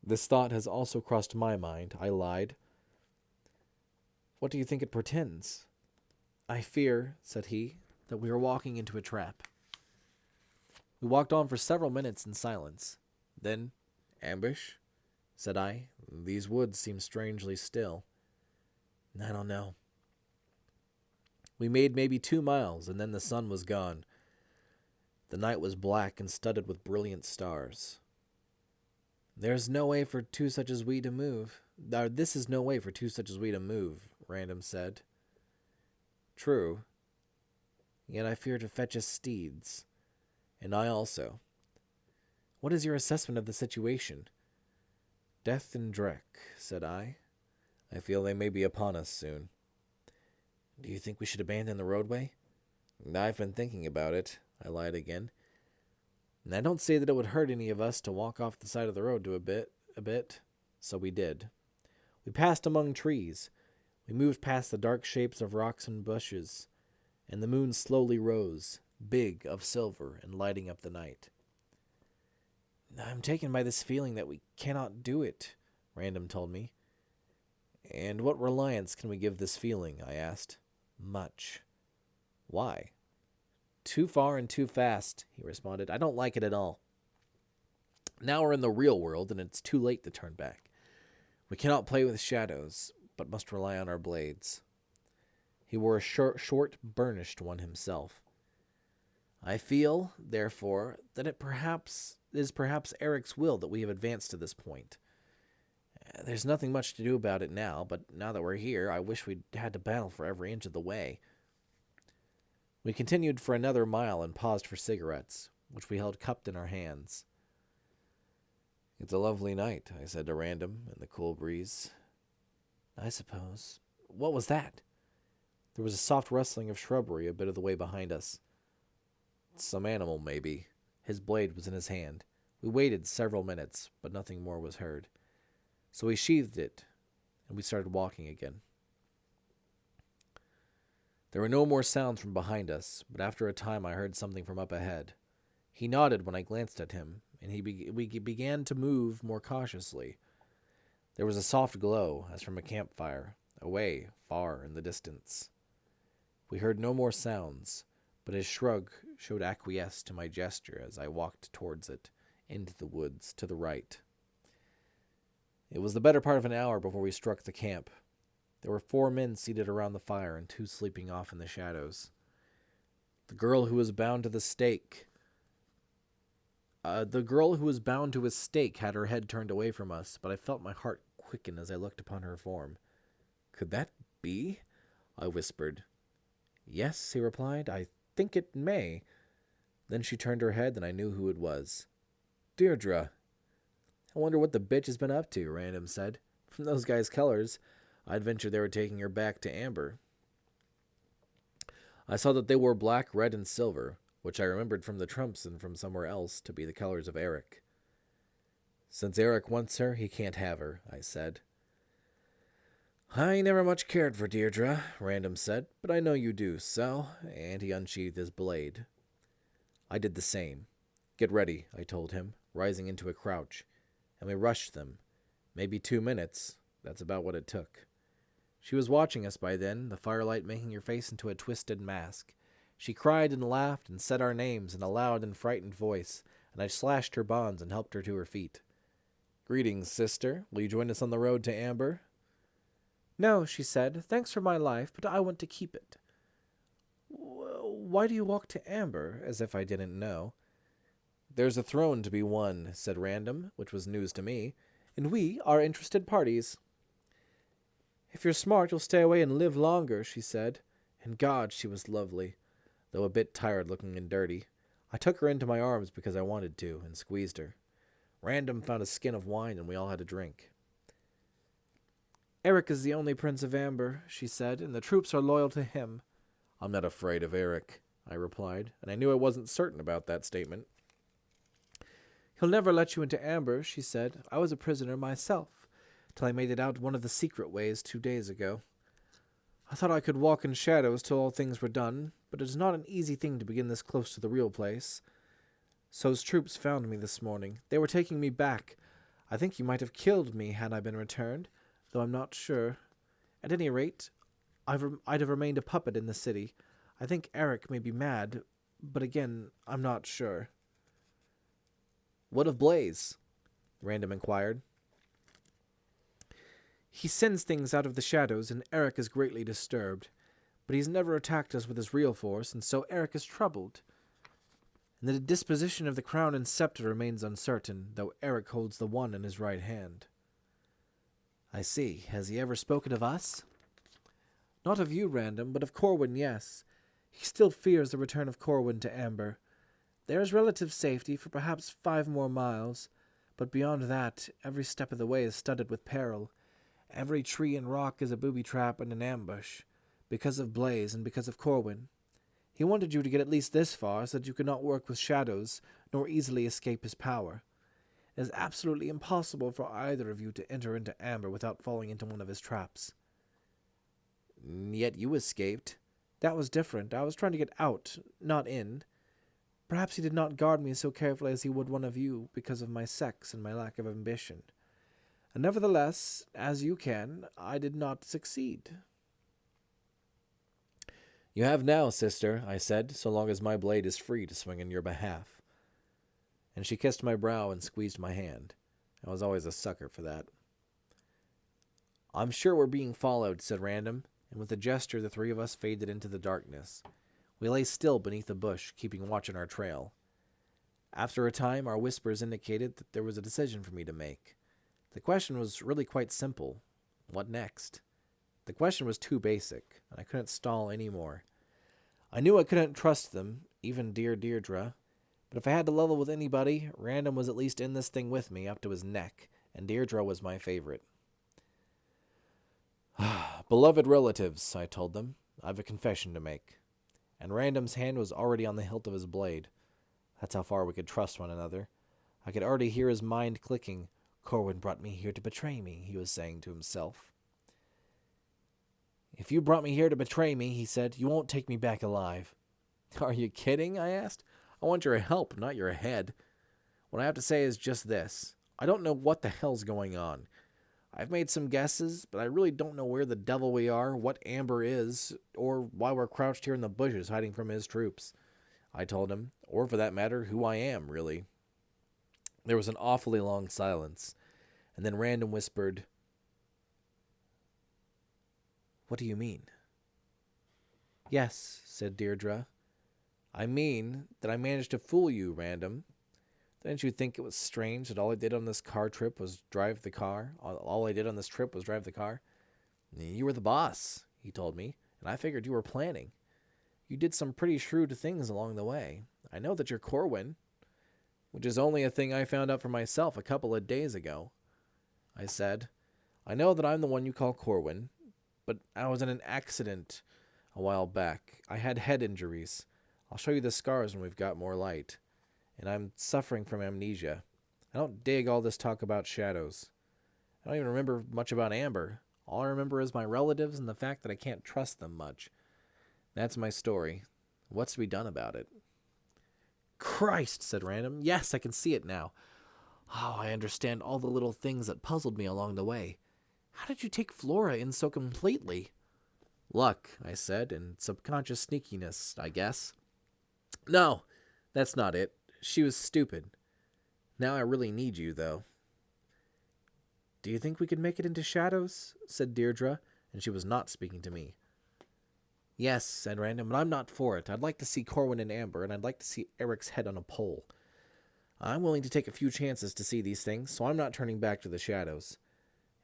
This thought has also crossed my mind, I lied. What do you think it portends? I fear, said he, that we are walking into a trap. We walked on for several minutes in silence. Then, ambush? Said I. These woods seem strangely still. I don't know. We made maybe 2 miles, and then the sun was gone. The night was black and studded with brilliant stars. There's no way for two such as we to move. This is no way for two such as we to move, Random said. True. Yet I fear to fetch us steeds. And I also. What is your assessment of the situation? Death and dreck, said I. I feel they may be upon us soon. Do you think we should abandon the roadway? I've been thinking about it, I lied again. And I don't say that it would hurt any of us to walk off the side of the road to a bit. So we did. We passed among trees. We moved past the dark shapes of rocks and bushes, and the moon slowly rose, big of silver and lighting up the night. I'm taken by this feeling that we cannot do it, Random told me. And what reliance can we give this feeling? I asked. Much. Why? Too far and too fast, he responded. I don't like it at all. Now we're in the real world, and it's too late to turn back. We cannot play with shadows, but must rely on our blades. He wore a short, burnished one himself. I feel, therefore, that it is perhaps Eric's will that we have advanced to this point. There's nothing much to do about it now, but now that we're here, I wish we'd had to battle for every inch of the way. We continued for another mile and paused for cigarettes, which we held cupped in our hands. It's a lovely night, I said to Random in the cool breeze. I suppose. What was that? There was a soft rustling of shrubbery a bit of the way behind us. Some animal, maybe. His blade was in his hand. We waited several minutes, but nothing more was heard. So we sheathed it, and we started walking again. There were no more sounds from behind us, but after a time I heard something from up ahead. He nodded when I glanced at him, and we began to move more cautiously. There was a soft glow, as from a campfire, away, far in the distance. We heard no more sounds, but his shrug showed acquiesce to my gesture as I walked towards it, into the woods, to the right. It was the better part of an hour before we struck the camp. There were 4 men seated around the fire and 2 sleeping off in the shadows. The girl who was bound to a stake had her head turned away from us, but I felt my heart quicken as I looked upon her form. Could that be? I whispered. Yes, he replied. I think it may. Then she turned her head, and I knew who it was. Deirdre. I wonder what the bitch has been up to, Random said. From those guys' colors, I'd venture they were taking her back to Amber. I saw that they wore black, red, and silver, which I remembered from the trumps and from somewhere else to be the colors of Eric. Since Eric wants her, he can't have her, I said. I never much cared for Deirdre, Random said, but I know you do, so, and he unsheathed his blade. I did the same. Get ready, I told him, rising into a crouch, and we rushed them. Maybe 2 minutes, that's about what it took. She was watching us by then, the firelight making her face into a twisted mask. She cried and laughed and said our names in a loud and frightened voice, and I slashed her bonds and helped her to her feet. Greetings, sister. Will you join us on the road to Amber? No, she said. Thanks for my life, but I want to keep it. Why do you walk to Amber? As if I didn't know. There's a throne to be won, said Random, which was news to me, and we are interested parties. If you're smart, you'll stay away and live longer, she said. And God, she was lovely, though a bit tired-looking and dirty. I took her into my arms because I wanted to, and squeezed her. Random found a skin of wine, and we all had a drink. Eric is the only Prince of Amber, she said, and the troops are loyal to him. I'm not afraid of Eric, I replied, and I knew I wasn't certain about that statement. He'll never let you into Amber, she said. I was a prisoner myself, till I made it out one of the secret ways 2 days ago. I thought I could walk in shadows till all things were done, but it is not an easy thing to begin this close to the real place. So's troops found me this morning. They were taking me back. I think you might have killed me had I been returned, though I'm not sure. At any rate, I'd have remained a puppet in the city. I think Eric may be mad, but again, I'm not sure. What of Blaze? Random inquired. He sends things out of the shadows, and Eric is greatly disturbed. But he's never attacked us with his real force, and so Eric is troubled. And the disposition of the crown and scepter remains uncertain, though Eric holds the one in his right hand. I see. Has he ever spoken of us? Not of you, Random, but of Corwin, yes. He still fears the return of Corwin to Amber. There is relative safety for perhaps 5 more miles, but beyond that, every step of the way is studded with peril. Every tree and rock is a booby trap and an ambush, because of Blaze and because of Corwin. He wanted you to get at least this far, so that you could not work with shadows, nor easily escape his power. It is absolutely impossible for either of you to enter into Amber without falling into one of his traps. Yet you escaped. That was different. I was trying to get out, not in. Perhaps he did not guard me so carefully as he would one of you, because of my sex and my lack of ambition. And nevertheless, as you can, I did not succeed. You have now, sister, I said, so long as my blade is free to swing in your behalf. And she kissed my brow and squeezed my hand. I was always a sucker for that. I'm sure we're being followed, said Random, and with a gesture the 3 of us faded into the darkness. We lay still beneath a bush, keeping watch on our trail. After a time, our whispers indicated that there was a decision for me to make. The question was really quite simple. What next? The question was too basic, and I couldn't stall any more. I knew I couldn't trust them, even dear Deirdre, but if I had to level with anybody, Random was at least in this thing with me up to his neck, and Deirdre was my favorite. Beloved relatives, I told them, I've a confession to make. And Random's hand was already on the hilt of his blade. That's how far we could trust one another. I could already hear his mind clicking. Corwin brought me here to betray me, he was saying to himself. If you brought me here to betray me, he said, you won't take me back alive. Are you kidding? I asked. I want your help, not your head. What I have to say is just this. I don't know what the hell's going on. I've made some guesses, but I really don't know where the devil we are, what Amber is, or why we're crouched here in the bushes hiding from his troops. I told him, or for that matter, who I am, really. There was an awfully long silence, and then Random whispered, What do you mean? Yes, said Deirdre. I mean that I managed to fool you, Random. Didn't you think it was strange that all I did on this trip was drive the car? All I did on this trip was drive the car? You were the boss, he told me, and I figured you were planning. You did some pretty shrewd things along the way. I know that you're Corwin, which is only a thing I found out for myself a couple of days ago. I said, I know that I'm the one you call Corwin, but I was in an accident a while back. I had head injuries. I'll show you the scars when we've got more light. And I'm suffering from amnesia. I don't dig all this talk about shadows. I don't even remember much about Amber. All I remember is my relatives and the fact that I can't trust them much. That's my story. What's to be done about it? Christ, said Random. Yes, I can see it now. Oh, I understand all the little things that puzzled me along the way. How did you take Flora in so completely? Luck, I said, and subconscious sneakiness, I guess. No, that's not it. She was stupid. Now I really need you, though. Do you think we could make it into shadows? Said Deirdre, and she was not speaking to me. Yes, said Random, but I'm not for it. I'd like to see Corwin and Amber, and I'd like to see Eric's head on a pole. I'm willing to take a few chances to see these things, so I'm not turning back to the shadows.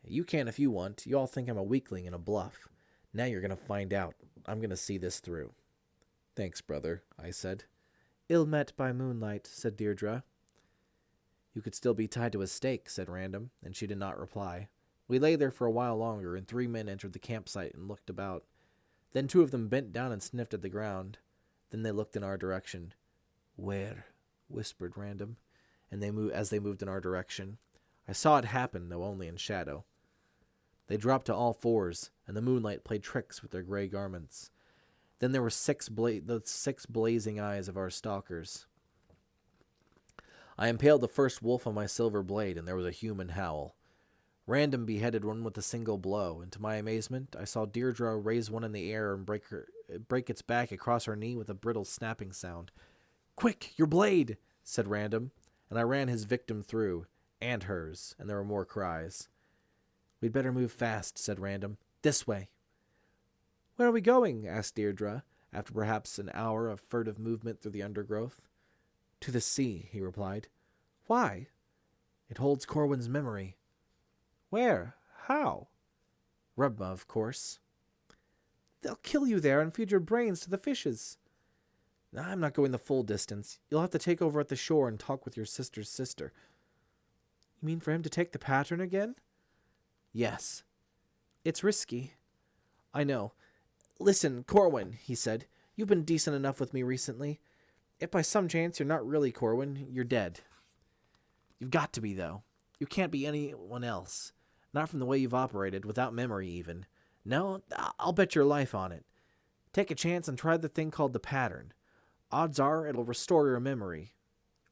You can if you want. You all think I'm a weakling and a bluff. Now you're going to find out. I'm going to see this through. Thanks, brother, I said. Ill met by moonlight, said Deirdre. You could still be tied to a stake, said Random, and she did not reply. We lay there for a while longer, and 3 men entered the campsite and looked about. Then 2 of them bent down and sniffed at the ground. Then they looked in our direction. Where? Whispered Random, and as they moved in our direction. I saw it happen, though only in shadow. They dropped to all fours, and the moonlight played tricks with their gray garments. Then there were the 6 blazing eyes of our stalkers. I impaled the first wolf on my silver blade, and there was a human howl. Random beheaded one with a single blow, and to my amazement, I saw Deirdre raise one in the air and break its back across her knee with a brittle snapping sound. Quick, your blade, said Random, and I ran his victim through, and hers, and there were more cries. We'd better move fast, said Random. This way. Where are we going? Asked Deirdre, after perhaps an hour of furtive movement through the undergrowth. To the sea, he replied. Why? It holds Corwin's memory. Where? How? Rubma, of course. They'll kill you there and feed your brains to the fishes. I'm not going the full distance. You'll have to take over at the shore and talk with your sister's sister. You mean for him to take the pattern again? Yes. It's risky. I know. Listen, Corwin, he said. You've been decent enough with me recently. If by some chance you're not really Corwin, you're dead. You've got to be, though. You can't be anyone else. Not from the way you've operated, without memory even. No, I'll bet your life on it. Take a chance and try the thing called the pattern. Odds are it'll restore your memory.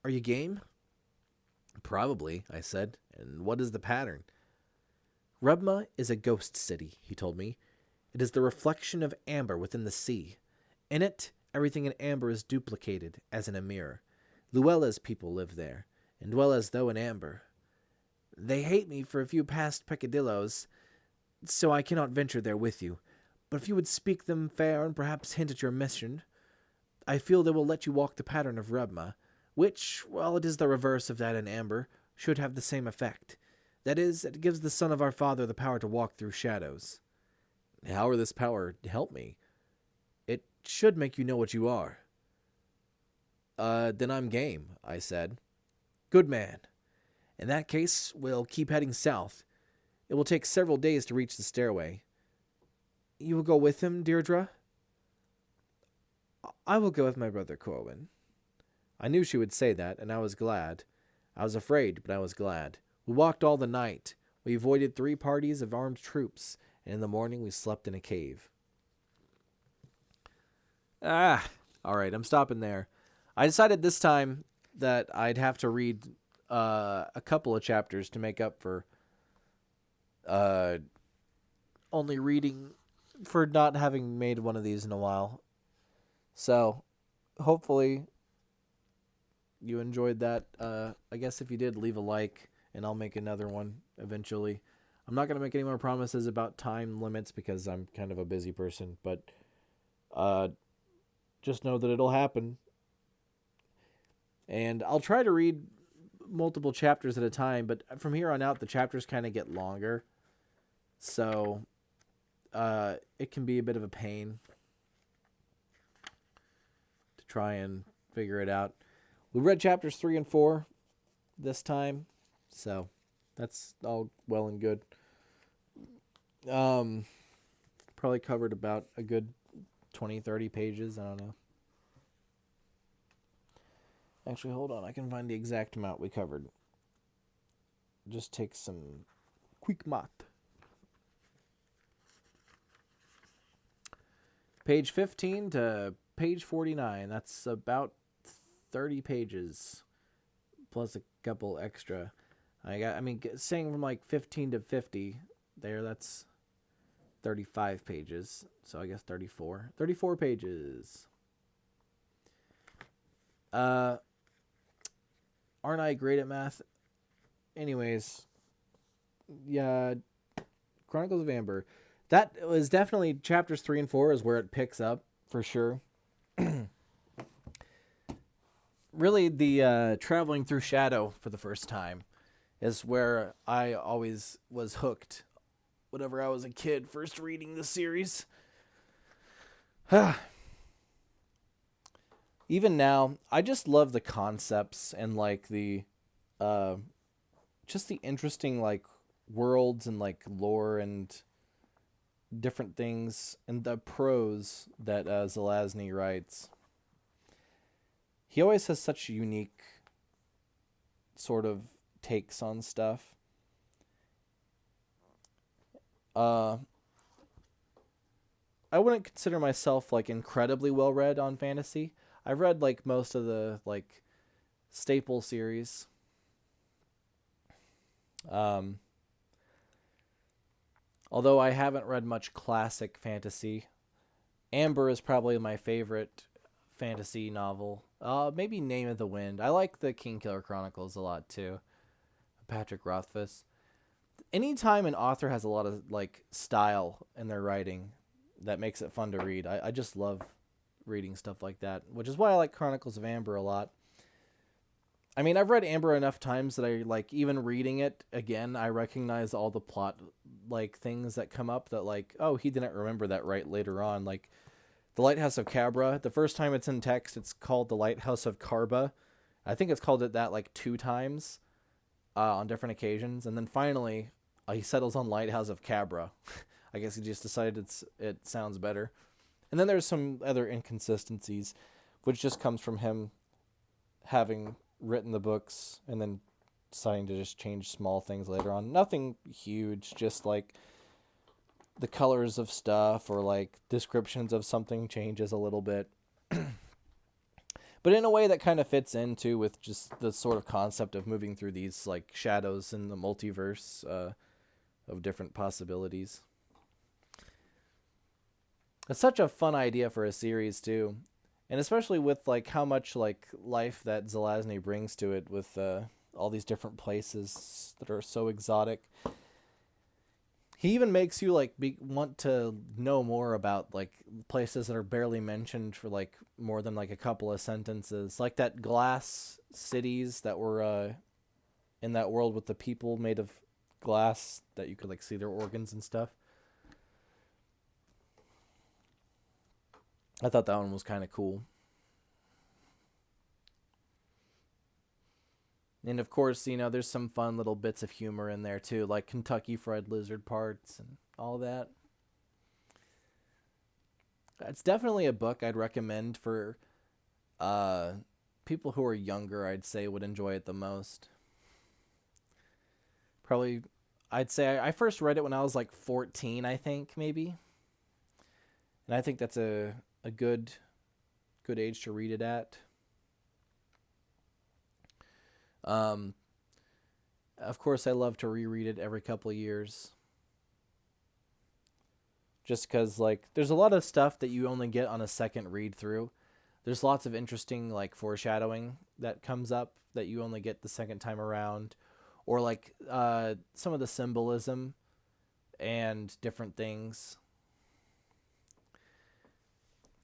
Are you game? Probably, I said. And what is the pattern? Rubma is a ghost city, he told me. It is the reflection of amber within the sea. In it, everything in amber is duplicated, as in a mirror. Luella's people live there, and dwell as though in amber. They hate me for a few past peccadillos, so I cannot venture there with you. But if you would speak them fair and perhaps hint at your mission, I feel they will let you walk the pattern of Rubma, which, while it is the reverse of that in amber, should have the same effect. That is, it gives the son of our father the power to walk through shadows. How will this power help me? It should make you know what you are. Then I'm game, I said. Good man. In that case, we'll keep heading south. It will take several days to reach the stairway. You will go with him, Deirdre? I will go with my brother Corwin. I knew she would say that, and I was glad. I was afraid, but I was glad. We walked all the night. We avoided 3 parties of armed troops, and in the morning we slept in a cave. All right, I'm stopping there. I decided this time that I'd have to read a couple of chapters to make up for only reading, for not having made one of these in a while. So, hopefully you enjoyed that. I guess if you did, leave a like, and I'll make another one eventually. I'm not going to make any more promises about time limits because I'm kind of a busy person, but just know that it'll happen. And I'll try to read multiple chapters at a time, but from here on out, the chapters kind of get longer. So it can be a bit of a pain to try and figure it out. We read chapters 3 and 4 this time, so that's all well and good. Probably covered about a good 20-30 pages. I don't know. Actually, hold on. I can find the exact amount we covered. Just take some quick math. Page 15 to page 49. That's about 30 pages plus a couple extra. Saying from like 15 to 50 there, that's 35 pages. So I guess 34. 34 pages. Aren't I great at math? Anyways, yeah, Chronicles of Amber. That was definitely chapters 3 and 4 is where it picks up, for sure. really the traveling through shadow for the first time is where I always was hooked whenever I was a kid first reading the series. Even now, I just love the concepts and like the just the interesting like worlds and like lore and different things and the prose that Zelazny writes. He always has such unique sort of takes on stuff. I wouldn't consider myself like incredibly well read on fantasy. I've read like most of the like staple series. Although I haven't read much classic fantasy. Amber is probably my favorite fantasy novel. Maybe Name of the Wind. I like the Kingkiller Chronicles a lot too. Patrick Rothfuss. Anytime an author has a lot of like style in their writing, that makes it fun to read. I just love reading stuff like that, which is why I like Chronicles of Amber a lot. I mean, I've read Amber enough times that I like even reading it again, I recognize all the plot like things that come up that like, oh, he didn't remember that right later on. Like the Lighthouse of Cabra, the first time it's in text, it's called the Lighthouse of Carba. I think it's called it that like 2 times on different occasions, and then finally he settles on Lighthouse of Cabra. I guess he just decided it sounds better. And then there's some other inconsistencies, which just comes from him having written the books and then deciding to just change small things later on. Nothing huge, just like the colors of stuff or like descriptions of something changes a little bit. But in a way that kind of fits into with just the sort of concept of moving through these like shadows in the multiverse of different possibilities. It's such a fun idea for a series too. And especially with like how much like life that Zelazny brings to it with all these different places that are so exotic. He even makes you like want to know more about like places that are barely mentioned for like more than like a couple of sentences. Like that glass cities that were in that world with the people made of glass that you could like see their organs and stuff. I thought that one was kind of cool. And of course, you know, there's some fun little bits of humor in there too, like Kentucky Fried Lizard parts and all that. It's definitely a book I'd recommend for people who are younger, I'd say would enjoy it the most. Probably, I'd say I first read it when I was like 14, I think, maybe. And I think that's a good age to read it at. Of course, I love to reread it every couple of years. Just because, like, there's a lot of stuff that you only get on a second read through. There's lots of interesting, like, foreshadowing that comes up that you only get the second time around. Or, like, some of the symbolism and different things.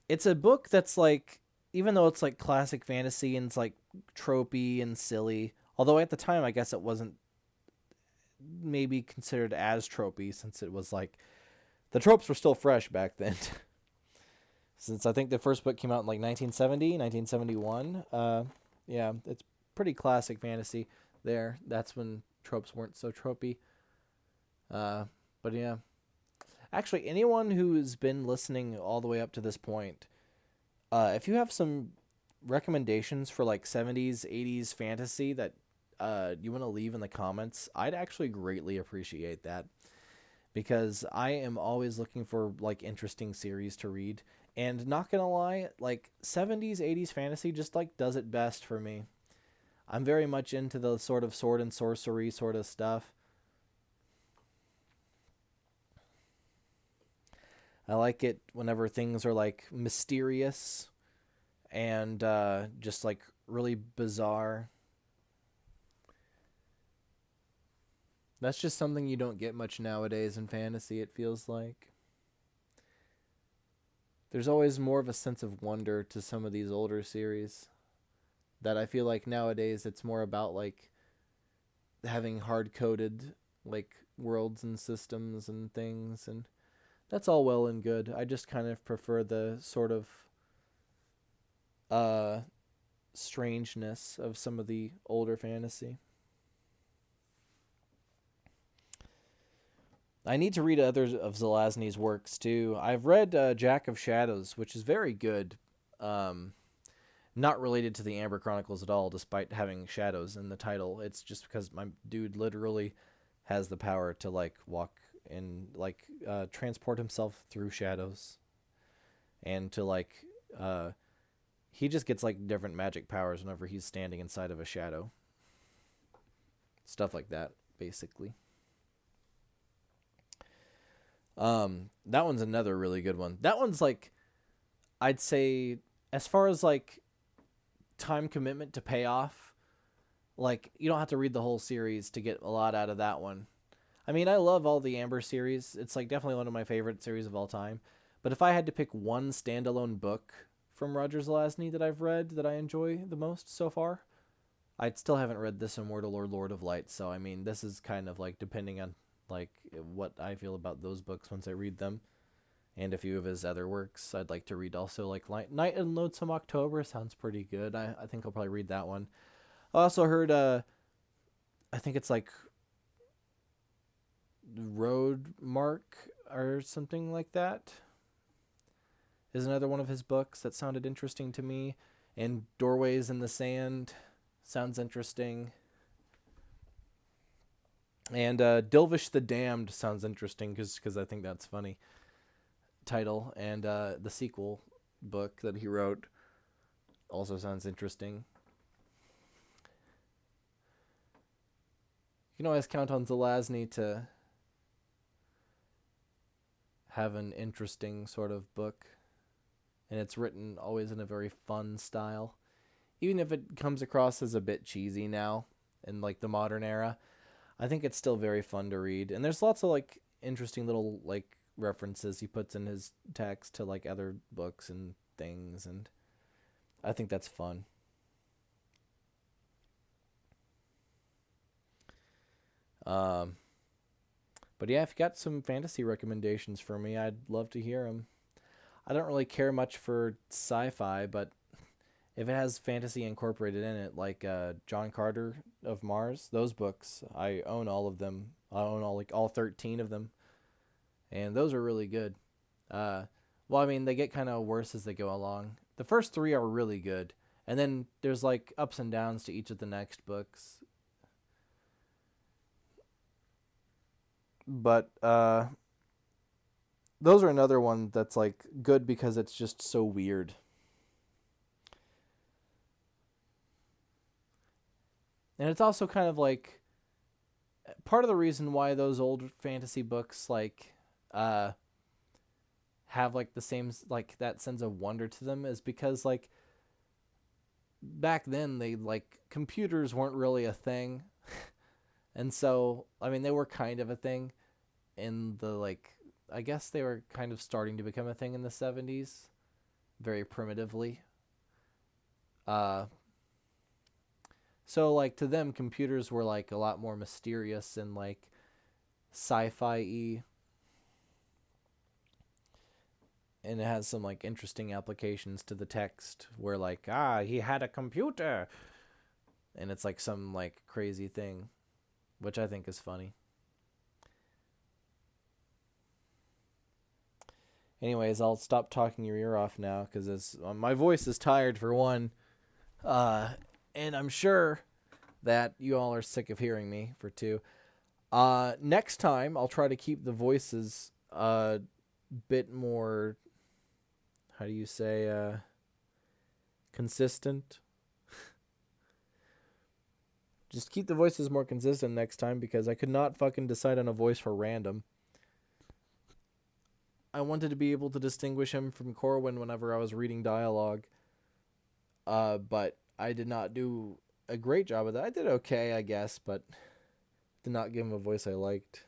It's a book that's, like, even though it's, like, classic fantasy and it's, like, tropey and silly, although at the time I guess it wasn't maybe considered as tropey since it was, like, the tropes were still fresh back then. Since I think the first book came out in, like, 1970, 1971. Yeah, it's pretty classic fantasy there. That's when tropes weren't so tropey. But, yeah. Actually, anyone who's been listening all the way up to this point, if you have some recommendations for like 70s, 80s fantasy that you want to leave in the comments, I'd actually greatly appreciate that. Because I am always looking for like interesting series to read. And not gonna lie, like 70s, 80s fantasy just like does it best for me. I'm very much into the sort of sword and sorcery sort of stuff. I like it whenever things are like mysterious and just like really bizarre. That's just something you don't get much nowadays in fantasy, it feels like. There's always more of a sense of wonder to some of these older series that I feel like nowadays it's more about like having hard-coded like worlds and systems and things, and that's all well and good. I just kind of prefer the sort of strangeness of some of the older fantasy. I need to read others of Zelazny's works too. I've read Jack of Shadows, which is very good. Not related to the Amber Chronicles at all, despite having shadows in the title. It's just because my dude literally has the power to like walk and like transport himself through shadows, and to like he just gets like different magic powers whenever he's standing inside of a shadow. Stuff like that, basically. That one's another really good one. That one's like, I'd say, as far as like time commitment to pay off, like you don't have to read the whole series to get a lot out of that one. I mean, I love all the Amber series. It's like definitely one of my favorite series of all time. But if I had to pick one standalone book from Roger Zelazny that I've read that I enjoy the most so far, I still haven't read This Immortal or Lord of Light. So I mean, this is kind of like depending on like what I feel about those books once I read them, and a few of his other works I'd like to read also. Like Night in Lonesome October sounds pretty good. I think I'll probably read that one. I also heard I think it's like Roadmark or something like that is another one of his books that sounded interesting to me. And Doorways in the Sand sounds interesting. And Dilvish the Damned sounds interesting because I think that's funny title. And the sequel book that he wrote also sounds interesting. You can always count on Zelazny to have an interesting sort of book, and it's written always in a very fun style, even if it comes across as a bit cheesy now in like the modern era. I think it's still very fun to read, and there's lots of like interesting little like references he puts in his text to like other books and things, and I think that's fun. But yeah, if you got some fantasy recommendations for me, I'd love to hear them. I don't really care much for sci-fi, but if it has fantasy incorporated in it, like John Carter of Mars, those books, I own all of them. I own all 13 of them, and those are really good. Well, I mean, they get kind of worse as they go along. The first 3 are really good, and then there's like ups and downs to each of the next books. But those are another one that's like good because it's just so weird. And it's also kind of like part of the reason why those old fantasy books like have like the same like that sense of wonder to them is because like back then they like computers weren't really a thing. And so, I mean, they were kind of a thing in the, like, I guess they were kind of starting to become a thing in the 70s, very primitively. So, like, to them, computers were, like, a lot more mysterious and, like, sci-fi-y. And it has some, like, interesting applications to the text where, like, he had a computer. And it's, like, some, like, crazy thing, which I think is funny. Anyways, I'll stop talking your ear off now because my voice is tired for one, and I'm sure that you all are sick of hearing me for two. Next time, I'll try to keep the voices a bit more, how do you say, consistent? Just keep the voices more consistent next time because I could not fucking decide on a voice for random. I wanted to be able to distinguish him from Corwin whenever I was reading dialogue. But I did not do a great job of that. I did okay, I guess, but did not give him a voice I liked.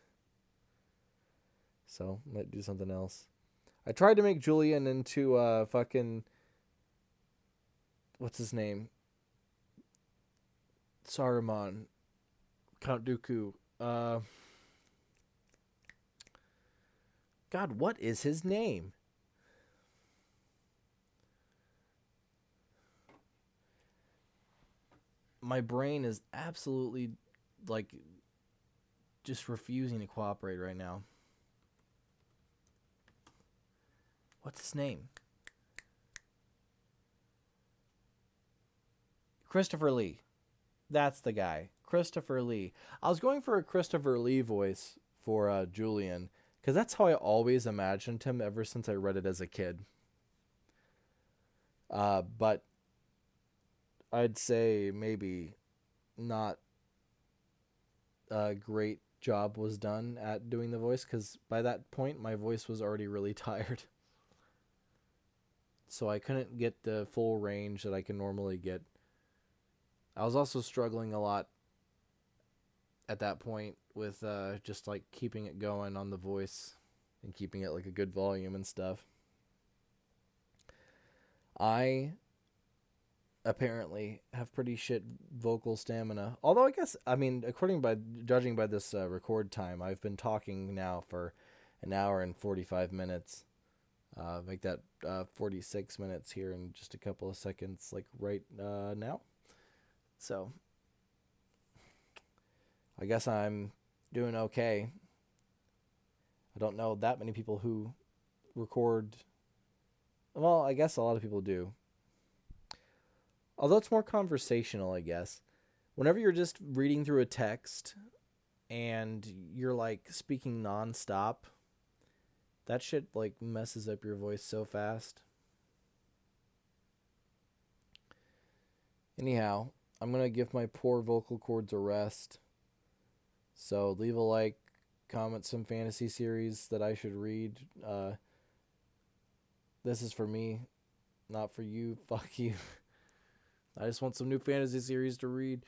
So, might do something else. I tried to make Julian into fucking... What's his name? Saruman, Count Dooku. God, what is his name? My brain is absolutely, like, just refusing to cooperate right now. What's his name? Christopher Lee. That's the guy. Christopher Lee. I was going for a Christopher Lee voice for Julian, because that's how I always imagined him ever since I read it as a kid. But I'd say maybe not a great job was done at doing the voice, because by that point my voice was already really tired. So I couldn't get the full range that I can normally get. I was also struggling a lot at that point with just like keeping it going on the voice and keeping it like a good volume and stuff. I apparently have pretty shit vocal stamina. Although I guess, I mean, judging by this record time, I've been talking now for an hour and 45 minutes. Make that 46 minutes here in just a couple of seconds, like right now. So I guess I'm doing okay. I don't know that many people who record. Well, I guess a lot of people do. Although it's more conversational, I guess. Whenever you're just reading through a text and you're like speaking nonstop, that shit like messes up your voice so fast. Anyhow, I'm going to give my poor vocal cords a rest. So leave a like, comment some fantasy series that I should read. This is for me, not for you. Fuck you. I just want some new fantasy series to read.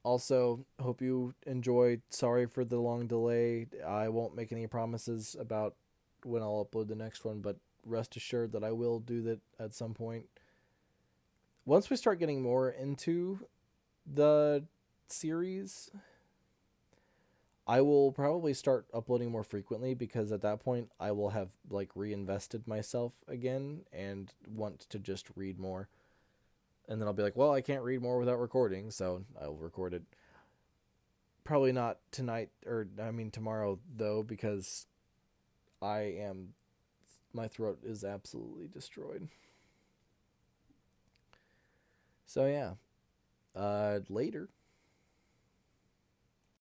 Also, hope you enjoyed. Sorry for the long delay. I won't make any promises about when I'll upload the next one, but rest assured that I will do that at some point. Once we start getting more into the series, I will probably start uploading more frequently, because at that point I will have like reinvested myself again and want to just read more. And then I'll be like, well, I can't read more without recording, so I'll record it. Probably not tonight, or I mean tomorrow, though, because my throat is absolutely destroyed. So yeah, later.